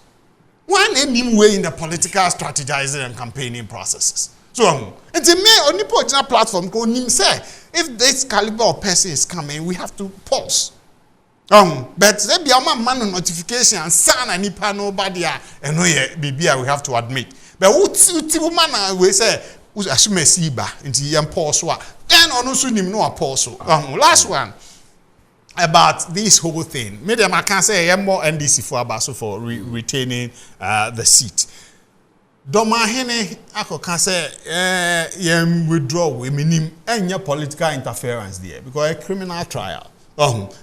One ending way in the political strategizing and campaigning processes. So, and to me, on the political platform, say, if this caliber of person is coming, we have to pause. But there be a man notification and son and nipa nobody and we have to admit. But what man we say, who's assume siba into yam pause then on also no pause. Last one. About this whole thing. Maybe I can say I'm more NDC for Abaso for retaining the seat. Domahene ako can say withdraw we minim any political interference there because a criminal trial.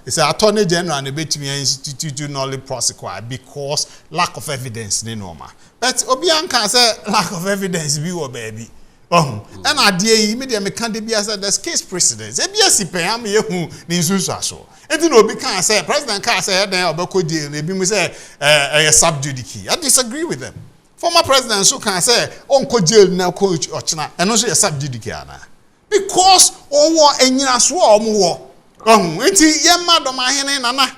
It's an attorney general and a bit me institute knowledge prosecute because lack of evidence ni normal. But Obian can say lack of evidence be what baby. And I dear immediately can't be as a case precedence. ABS pay am ye hu ni nsusu aso. Enti no be can say president can say then obeko deal na bi mu say a subjudice. I disagree with them. Former president so can say onko jail na coach ochina and also a subjudice ana. Because owo enyina so omo wo. Enti yemma domahene nana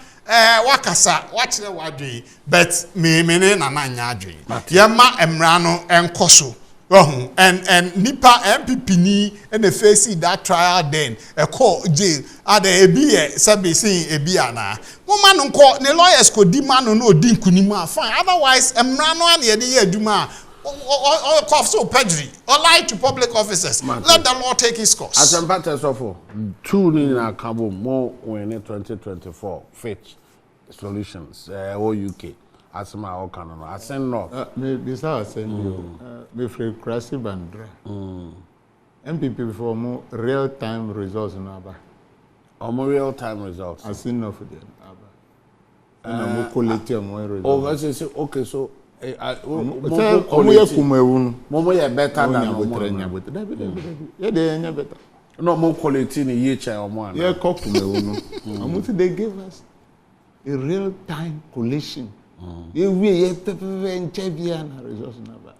wakasa wachire wadwe but me ne nana nya adwe. Yemma emra no enkoso And nipa MPP ni and the face that trial then a court jail at the ebie sabi saying ebia na woman unko the lawyers could demand no din kunima fine otherwise emrano an ye dey aduma or cough so perjury or lie to public officers. Let the law take its course. As a matter of two in a cabo more when 2024 fetch solutions or UK. As my Okano, Assin no. Maybe I send you. Before Crassi Bandra. MPP before more real time results in Aba. Or more real time results. Assin no for them Aba. And more quality of more results. Oh, that's okay. So, Momo better than yeah, better. No more quality in a year or more. Yeah, they gave us a real time collation. We and Chebiana results number.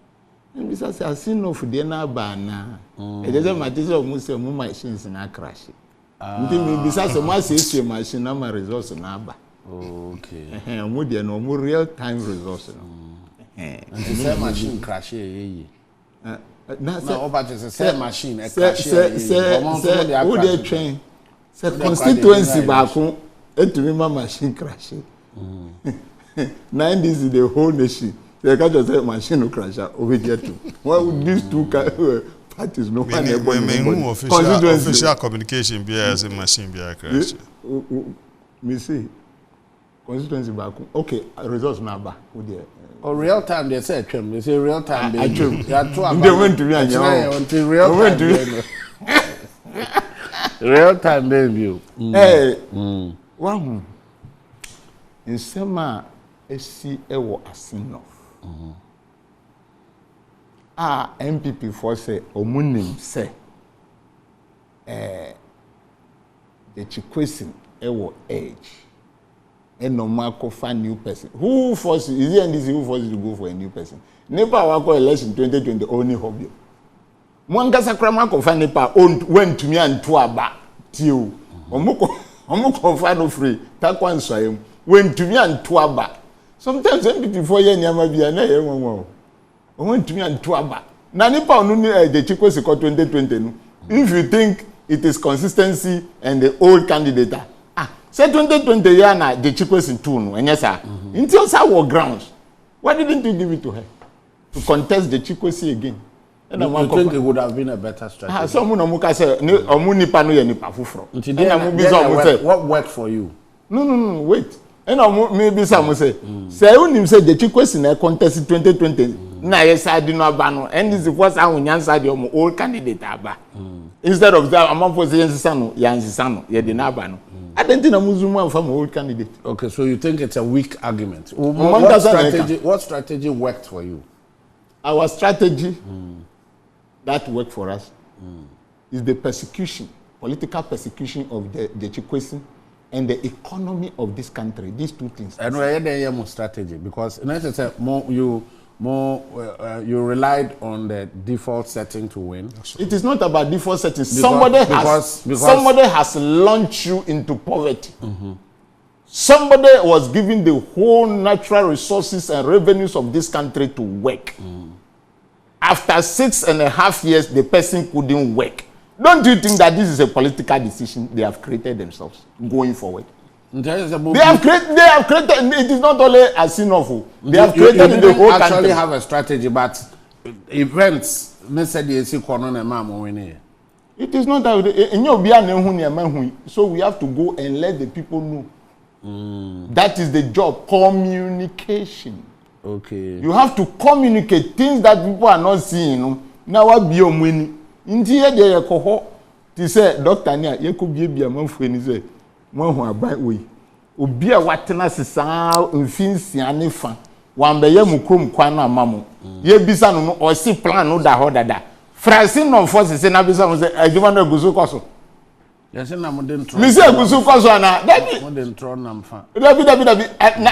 And besides, I see no for the Nabana. It doesn't matter of Muslim machines and I crash. Besides, a massive machine number results in Abba. Okay. And would there no more real time results? And the same machine crash here. No, but it's the same machine. Say, train. Say, constituency back home, and to remember machine crashing. Now this is the whole nation. They can't just say machine will crash over here too. Why would these two parties no one official communication be as a machine be a crash? Me see. Constituency back. Okay, results number. Oh, real time they say trim. They say real time. They went to me and real time baby. Hey, wow. In summer, AC ewo Assin no. MPP for say omunim say the chikwesi ewo age. And no mark for a new person. Who forces is it NDC who forces to go for a new person? Nepa wako election 2020 only hobby. Mwanga sakrama ko fa nepa went to me and to aba tiu. Omuko fa no free. Takwan soyem. Went to me and to aba. Sometimes MPP for ye nyama bia na ye won. Went to me and to aba. Na nepa onu the Chikwesi 2020 no. If you think it is consistency and the old candidate. Say 2020 yana the Chikwesi in two no. And yes sir. Until sa war grounds. Why didn't you give it to her? To contest the Chikwesi again. And I think it would have been a better strategy. Someone omuka say omu nipa no ye nipa fufuro. What worked for you? No, wait. And maybe some say unim say the Chikwesi na contest 2020 na yesa di no aba no and this is what I unyansa the old candidate aba. Instead of that among for say yansisa no ye di na aba no. I don't think I'm from old candidate. Okay, so you think it's a weak argument. What strategy worked for you? Our strategy that worked for us is the persecution, political persecution of the Chikwesi and the economy of this country. These two things. And where are more strategy? Because you relied on the default setting to win. It is not about default setting. Somebody has launched you into poverty. Somebody was giving the whole natural resources and revenues of this country to work. After 6.5 years, the person couldn't work. Don't you think that this is a political decision they have created themselves going forward? They have created. It is not only Assin of. They have created in the whole country. Actually have a strategy, but events. It is not that. So we have to go and let the people know. That is the job. Communication. Okay. You have to communicate things that people are not seeing. Now what be your money? India de yakoho. They say Doctor Nia, you could be a man for any say. One who are by way. Obi a watena sisa mfinsi ane fa. Wambe ye mukrom kwana mamu. Ye bisa no o si plan no da ho dada. Francine no force se na bisa mo se adwuma na gusu koso. Yes na mo den tro. Mi se gusu koso na. Dabi mo den tro na mfa. Dabi.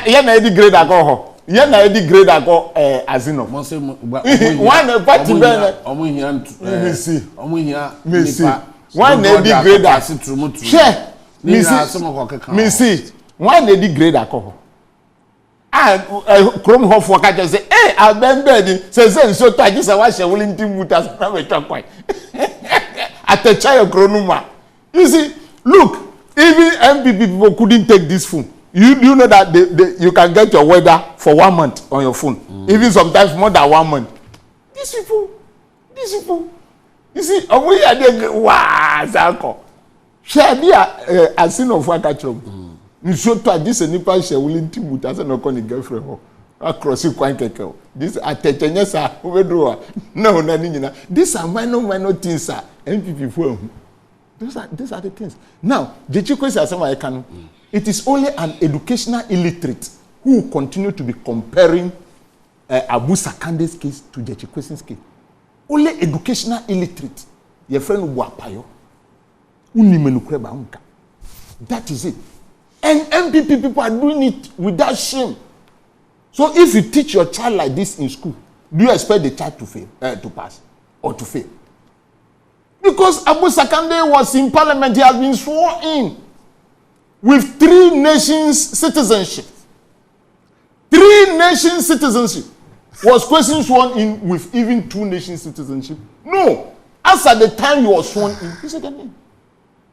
Ye na edi grade akoho. Ye na edi grade ako Assin. Mo se one party ben. Omo hia Messi. Omo hia nipa. One na edi grade ako. Share. Missy, why they degrade alcohol? And Chrome Hof for catch say, hey, abembe say so to agisa wa she willing to muta na we twakwan atecha kronuma. You see, look, even MPP people couldn't take this phone. You know that you can get your weather for 1 month on your phone, even sometimes more than 1 month. These people, you see, we are there. Wow, Zanko. Share there, Assin of Wakachom. You show to this a nipa she willing to put as no con girlfriend. Across you quite keke. This attention, sir. No, no. These are minor things, sir. MPP for. These are the things. Now, the Chikwesi Asama Ekanu, it is only an educational illiterate who will continue to be comparing Abu Sakande's case to the Chikwesi's case. Only educational illiterate. Your friend Wapayo. That is it. And MPP people are doing it without shame. So if you teach your child like this in school, do you expect the child to fail, to pass or to fail? Because Abu Sakande was in parliament, he has been sworn in with 3 nations citizenship. 3 nations citizenship. Was question sworn in with even 2 nations citizenship? No. As at the time he was sworn in, he's a Ghanaian.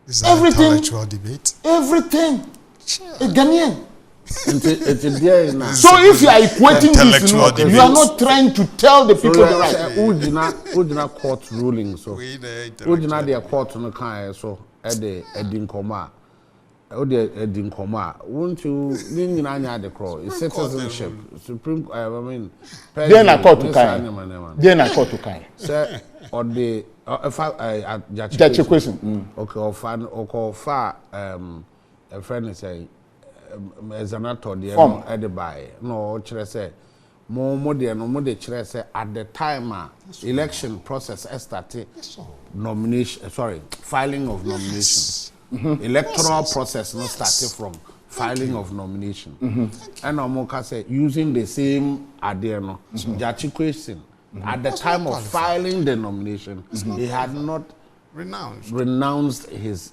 This is an intellectual debate. Everything. Sure. A Ghanaian. So if you are equating this, you are not trying to tell the people the right. Udina court ruling, so Udina their court no kind so Edin Koma. Edin Koma. Won't you the crow? It's citizenship. Supreme Then I court to Kai. Then I court to Kai. Sir, or the judge question. Okay, or fan or far a friend is saying as an actor the at the buy. No, chere say more modern no more chere say at the time election process started nomination filing of nomination. Electoral process not started from filing of nomination. And Omoka say using the same idea no Jachi question at the time of filing the nomination he had not renounced his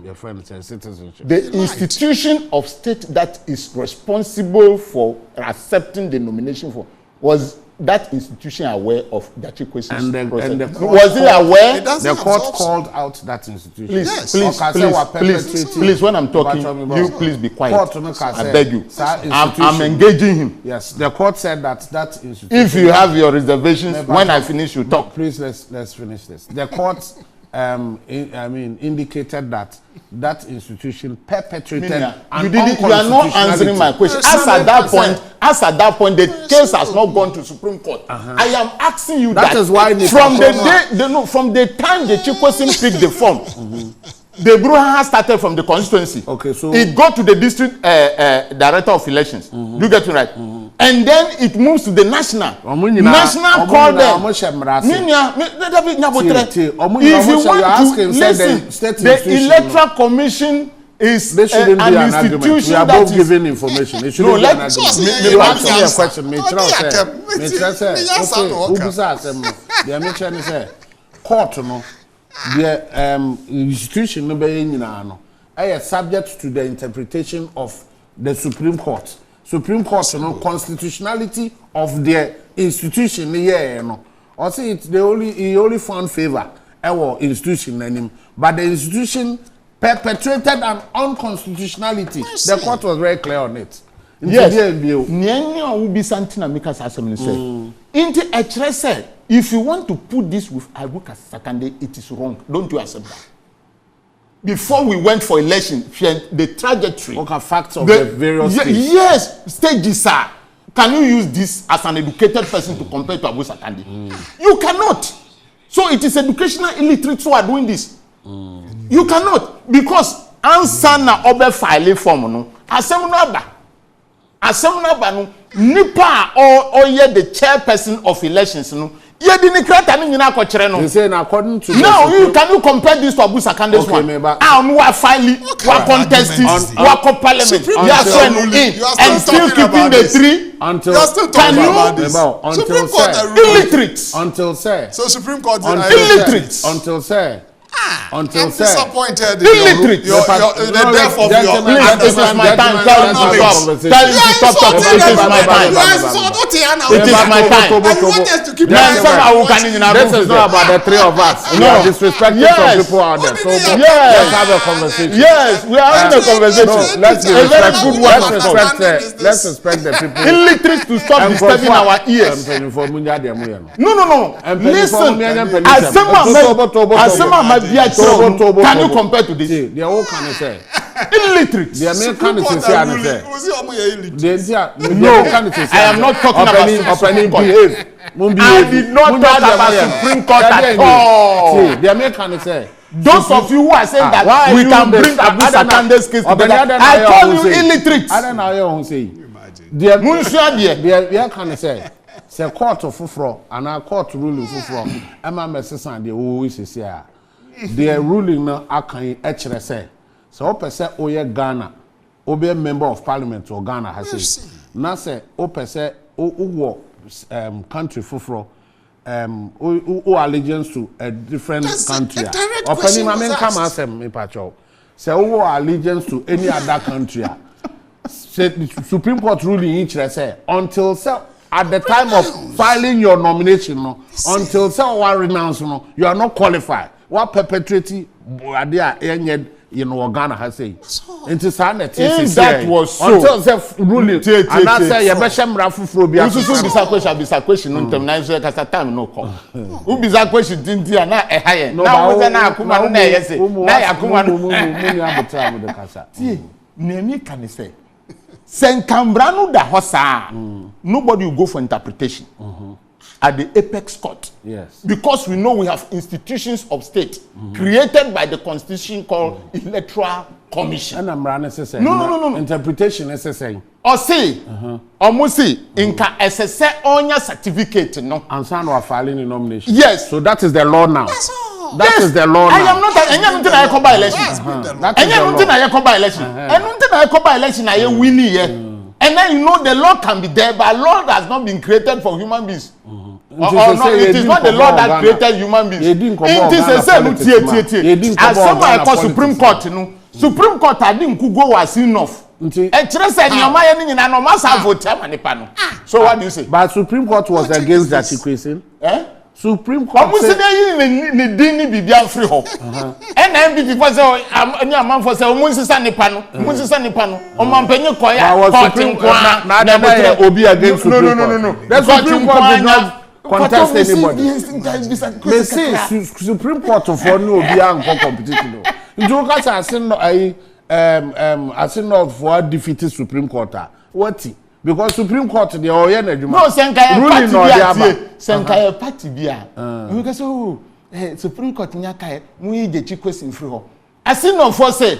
your friend citizenship. The institution of state that is responsible for accepting the nomination for was that institution aware of the Chikwe's process? Was it aware? The court called out that institution. Please, when I'm talking, you please be quiet. I beg you. I'm engaging him. Yes, the court said that institution. If you have your reservations, when I finish, you talk. Please, let's finish this. The court, indicated that institution perpetrated. You are not answering my question. As at that point, the case has not gone to Supreme Court. I am asking you that is why from the time the Chikwesi picked the form, the brouhaha started from the constituency. Okay, so it got to the district director of elections. Do you get it right? And then it moves to the national. National called them. If you want to listen, the electoral commission is an institution. We are both giving information. It shouldn't be an argument. You ask me a question. The institution is subject to the interpretation of the Supreme Court. Supreme Court, constitutionality of the institution, or say he only found favor our institution, but the institution perpetrated an unconstitutionality. The court was very clear on it. Yes, will be something that makes us said, if you want to put this with Abu Sakande, it is wrong. Don't you accept that? Before we went for election, the trajectory, facts of the various stages. Yes, stages, sir. Can you use this as an educated person to compare to Abu Sakande? You cannot. So it is educational illiterates who are doing this. You cannot, because ansana obe file form no asemuna no nipa or ye the chairperson of elections no. They say according to now can you compare this to Abu Sakande's one? We are filing, we are contesting, we are parliament, we are sworn in, and still keeping the 3 until illiterates until say so Supreme Court until say Until I'm disappointed. Illiterate. The death of your. Please, it is my time. Tell him to stop. Tell him to stop talking. It is my time. It is my time. I want us to keep This is not about the three of us. We are disrespecting some people out there. So let's have a conversation. Yes, we are having a conversation. No, let's be respectful. Let's respect the people. Illiterates to stop disturbing our ears. No. Listen. Can you compare to this? They all can say. Illiterate. The American is say. No, I am not talking about Supreme Court. I did not talk about Supreme Court at all. The American say. Those of you who are saying that we can bring Abu Sakande's case together, I told you illiterate. I don't know how you say. The can say. Say court of fufro and our court ruling fufro. Emma Messesan the always say. The ruling now akan echere say. So ope say oye Ghana, obe member of parliament or Ghana has say. Na say ope say o country fufro allegiance to a different country. Opening my men come and say me patrol. Say allegiance to any other country. Say the Supreme Court ruling each say until say at the time of filing your nomination, no, until someone renounce, no, you are not qualified. What perpetrating you know Ghana has said. It is if that was so. Until self ruling, and I say you better mrafu phobia. You should be a question. No time. Now so kasa time no come. Who be that question? Didn't you na higher? Now we na akuma no na yes. Na akuma no. Muni abuta mu de kasa. See, nemi can say. Senkambrano da hosa. Nobody will go for interpretation. At the apex court. Yes. Because we know we have institutions of state created by the constitution called Electoral Commission. And I'm running say. No. Interpretation necessary. Or say, or see, inka SSA onya certificate no. And son are filing a nomination. Yes. So that is the law now. That is the law now. I am not anything I come by election. Anything I come by election. Anything I come by election I win here. And then you know the law can be there, but law has not been created for human beings. Or no, it is not the law that created human beings. It is a same as someone called Supreme Court. No, Supreme Court I didn't go was enough. So what do you say? But Supreme Court was against that equation. Supreme Court said and then people say a man for say omunsisa nipa no omampanyi koya obi against Supreme Court. No. The Supreme Court did not contest anybody. They say Supreme Court for no obi anko competition. You look at Assin for defeated Supreme Court. What? Because Supreme Court they are here no Senkaya party bia because Supreme Court nyaka mu ye question free ho Assin for say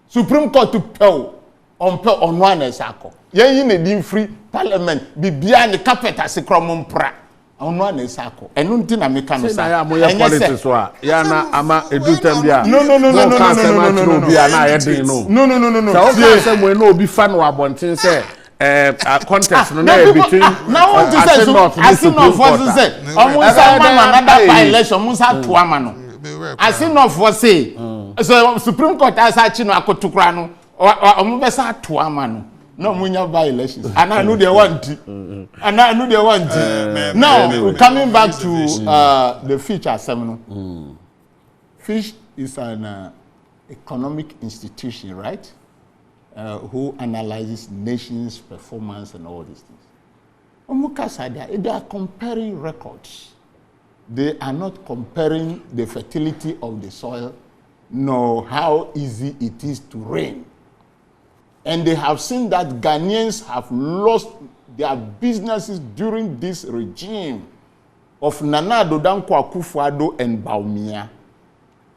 Supreme Court to pel on one esako yen na din free parliament bibia ne carpet asekrom mpra on one esako enu nti na meka no sa politics so ya na ama edutem bia no bia na ye din no so o say mo no obi fa no abonten say contest no between now Assin for say omunsa man another by election munsa to ama no Assin for say so Supreme Court asa no akotukura no omubesa to ama no munya by elections and I know they want now coming back to the Fitch assembly. Fitch is an economic institution, right? Who analyzes nations' performance and all these things. They are comparing records. They are not comparing the fertility of the soil, nor how easy it is to rain. And they have seen that Ghanaians have lost their businesses during this regime of Nana Addo Dankwa Akufo-Addo and Bawumia.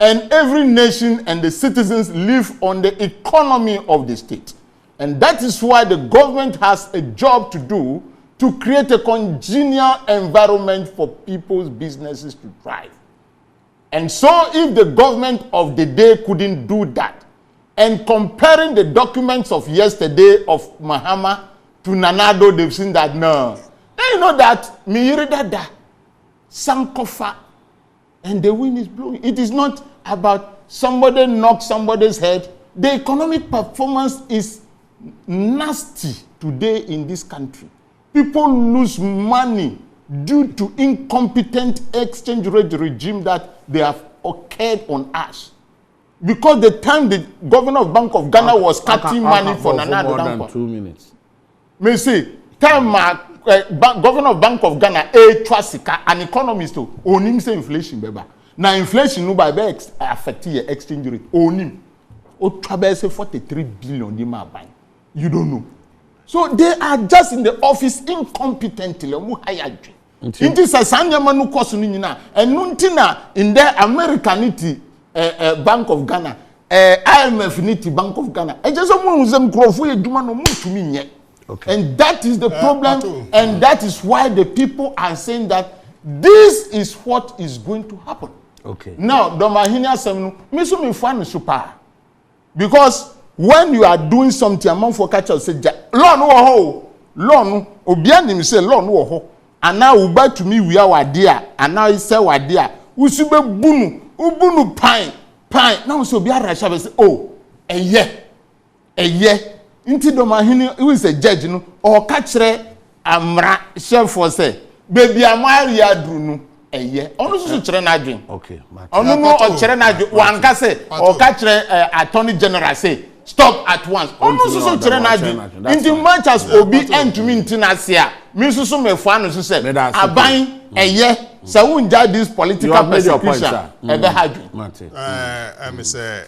And every nation and the citizens live on the economy of the state. And that is why the government has a job to do to create a congenial environment for people's businesses to thrive. And so if the government of the day couldn't do that, and comparing the documents of yesterday of Mahama to Nana Addo, they've seen that no. Then you know that Miyiri Dada, Sankofa, and the wind is blowing. It is not about somebody knock somebody's head. The economic performance is nasty today in this country. People lose money due to incompetent exchange rate regime that they have occurred on us. Because the time the governor of Bank of Ghana was cutting money for Nana more Addo than 2 minutes. Me see, time governor of Bank of Ghana Twasika, an economist to onim say inflation beba. Now inflation no by affect your exchange rate. Onim. O travel say 43 billion di ma buy. You don't know. So they are just in the office incompetently. Mu hire. Inti say sanyama no cost ni nyina. Enunti na in the Americanity Bank of Ghana, IMF niti Bank of Ghana. E just someone who nkrofo eduma no mutumi nye. Okay. And that is the problem, and that is why the people are saying that this is what is going to happen. Okay. Now, Domahinia Semnu, misu mi fan super. Because when you are doing something among for catch say law no ho, law no obiani mi say law no ho. And now uba to me we are wadia, and now he say wadia. Usube ubunu pine. Now so obiara shabe say oh, eye. Inti Domahini, who is a judge, no, or catchere amra chef for say, baby amaria drunu, ono so chere dream. Okay, ono no o chere na wan ka say, or catchere attorney general say, stop at once. Ono so chere na dream. Inti much as obi entumi ntina sia, me so me fo anu so say, aban so unja this political persecution ebe hadwin. Me say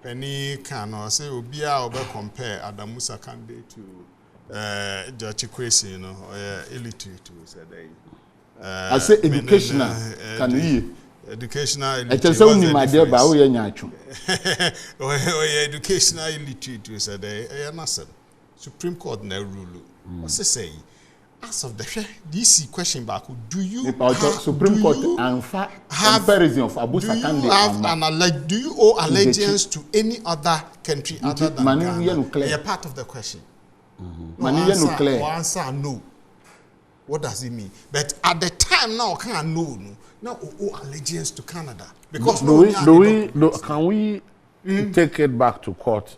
Penny can or say Obia or compare Adamusa Kande to Judge Kwesi, you know, illiterate to say they. I say educational. Can we? Educational illiterate. I tell you, my dear, but we are not. Educational illiterate to say they. Supreme Court no rule. What's it say? As of the DC question back, do you have, Supreme Court and comparison of Abusa Kande? Do you owe allegiance to any other country other than Ghana? You're part of the question. Answer no. What does it mean? But at the time now, can't know. Now owe allegiance to Canada because can we take it back to court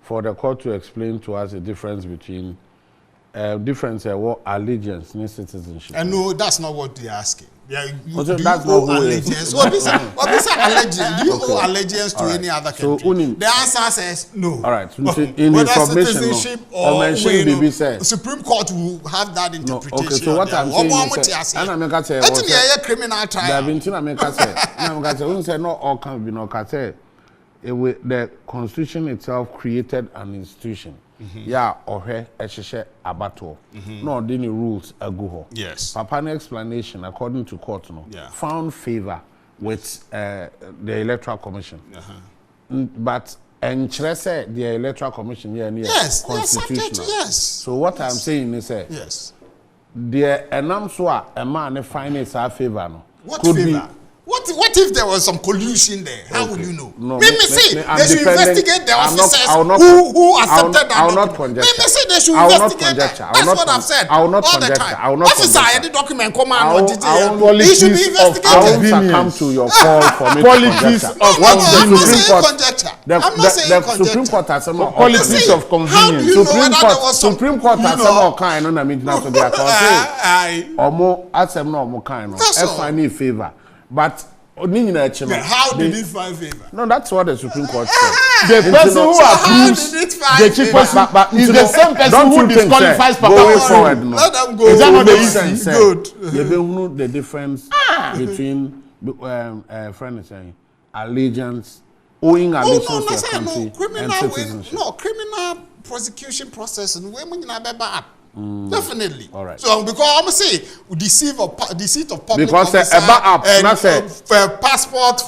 for the court to explain to us the difference between difference what allegiance and citizenship? And no, that's not what they're asking. That's not allegiance. What is allegiance? Do you owe allegiance to any other country? So, the answer says no. All right. In whether citizenship or Supreme Court will have that interpretation. Okay, so what I'm saying is criminal trial. No, all can be no the Constitution itself created an institution. Yeah, or her abato. No, the rules go. Yes. Papa's explanation, according to court, found favor with the Electoral Commission. But and the Electoral Commission yes, constitutional. Yes. So what I'm saying is yes. The enamswa a man finance our favor no. What favor? What if there was some collusion there? How would you know? No, they should investigate the officers who accepted that. I will not conjecture. They should investigate that. That's what I've said. I will not conjecture. I will not conjecture. Officer, the document come out. They should be investigated. I won't come to your call for me to conjecture. What's the Supreme Court? I'm not saying conjecture. The Supreme Court has some politics of convenience. Supreme Court has some kind of meeting after the account. Omo asem no omo kind no. Find favor. But how did it find favor? No, that's what the Supreme Court said. The person who approves the cheapest is the same person who disqualifies Papa. Going forward, no. Let them go. Is that not the easy? Good. You don't know the difference between friend is saying allegiance, owing allegiance to a country and citizenship. No, criminal prosecution process and women in a definitely. All right. So because I'm say deceit of public because officer and passport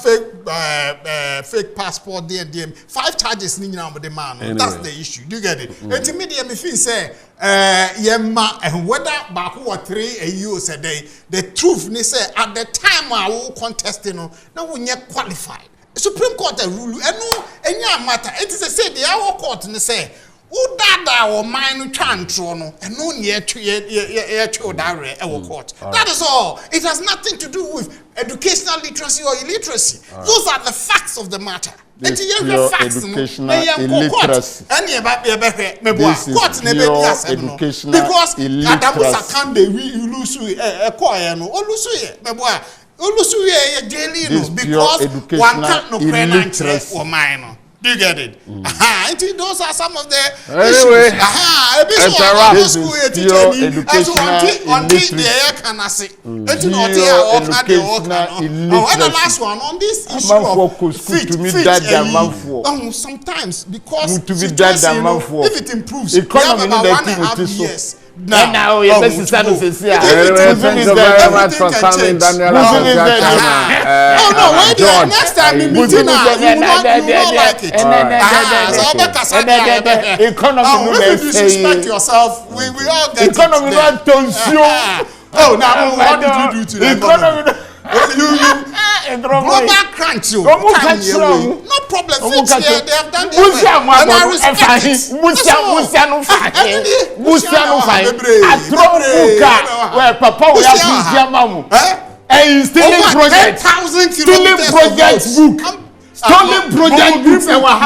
fake passport there 5 charges ni nyina the man. Anyway. That's the issue. Do you get it? And to me me feel say yema and whether back or 3 AU said the truth ni say at the time I will contest now we not qualified. Supreme Court rule and no any matter. It is a say the our court ni say Udada or mine chantro no, and no near court. That is all. It has nothing to do with educational literacy or illiteracy. Those are the facts of the matter. This is pure educational illiteracy. This is pure educational illiteracy. Do you get it? I think those are some of the anyway, issues. This is pure educational illiteracy. The last one on this issue of sometimes because if it improves, we have about 1.5 years. Now, this is very much for coming, Daniel. Next time we meet, you will not like it. If you disrespect yourself, we all get economy not to oh, now what did you do to the economy? Global crunch, no problem. Fix here, they have done their work. And I respect it. Where Papa will have stealing project book. Stolen project books and what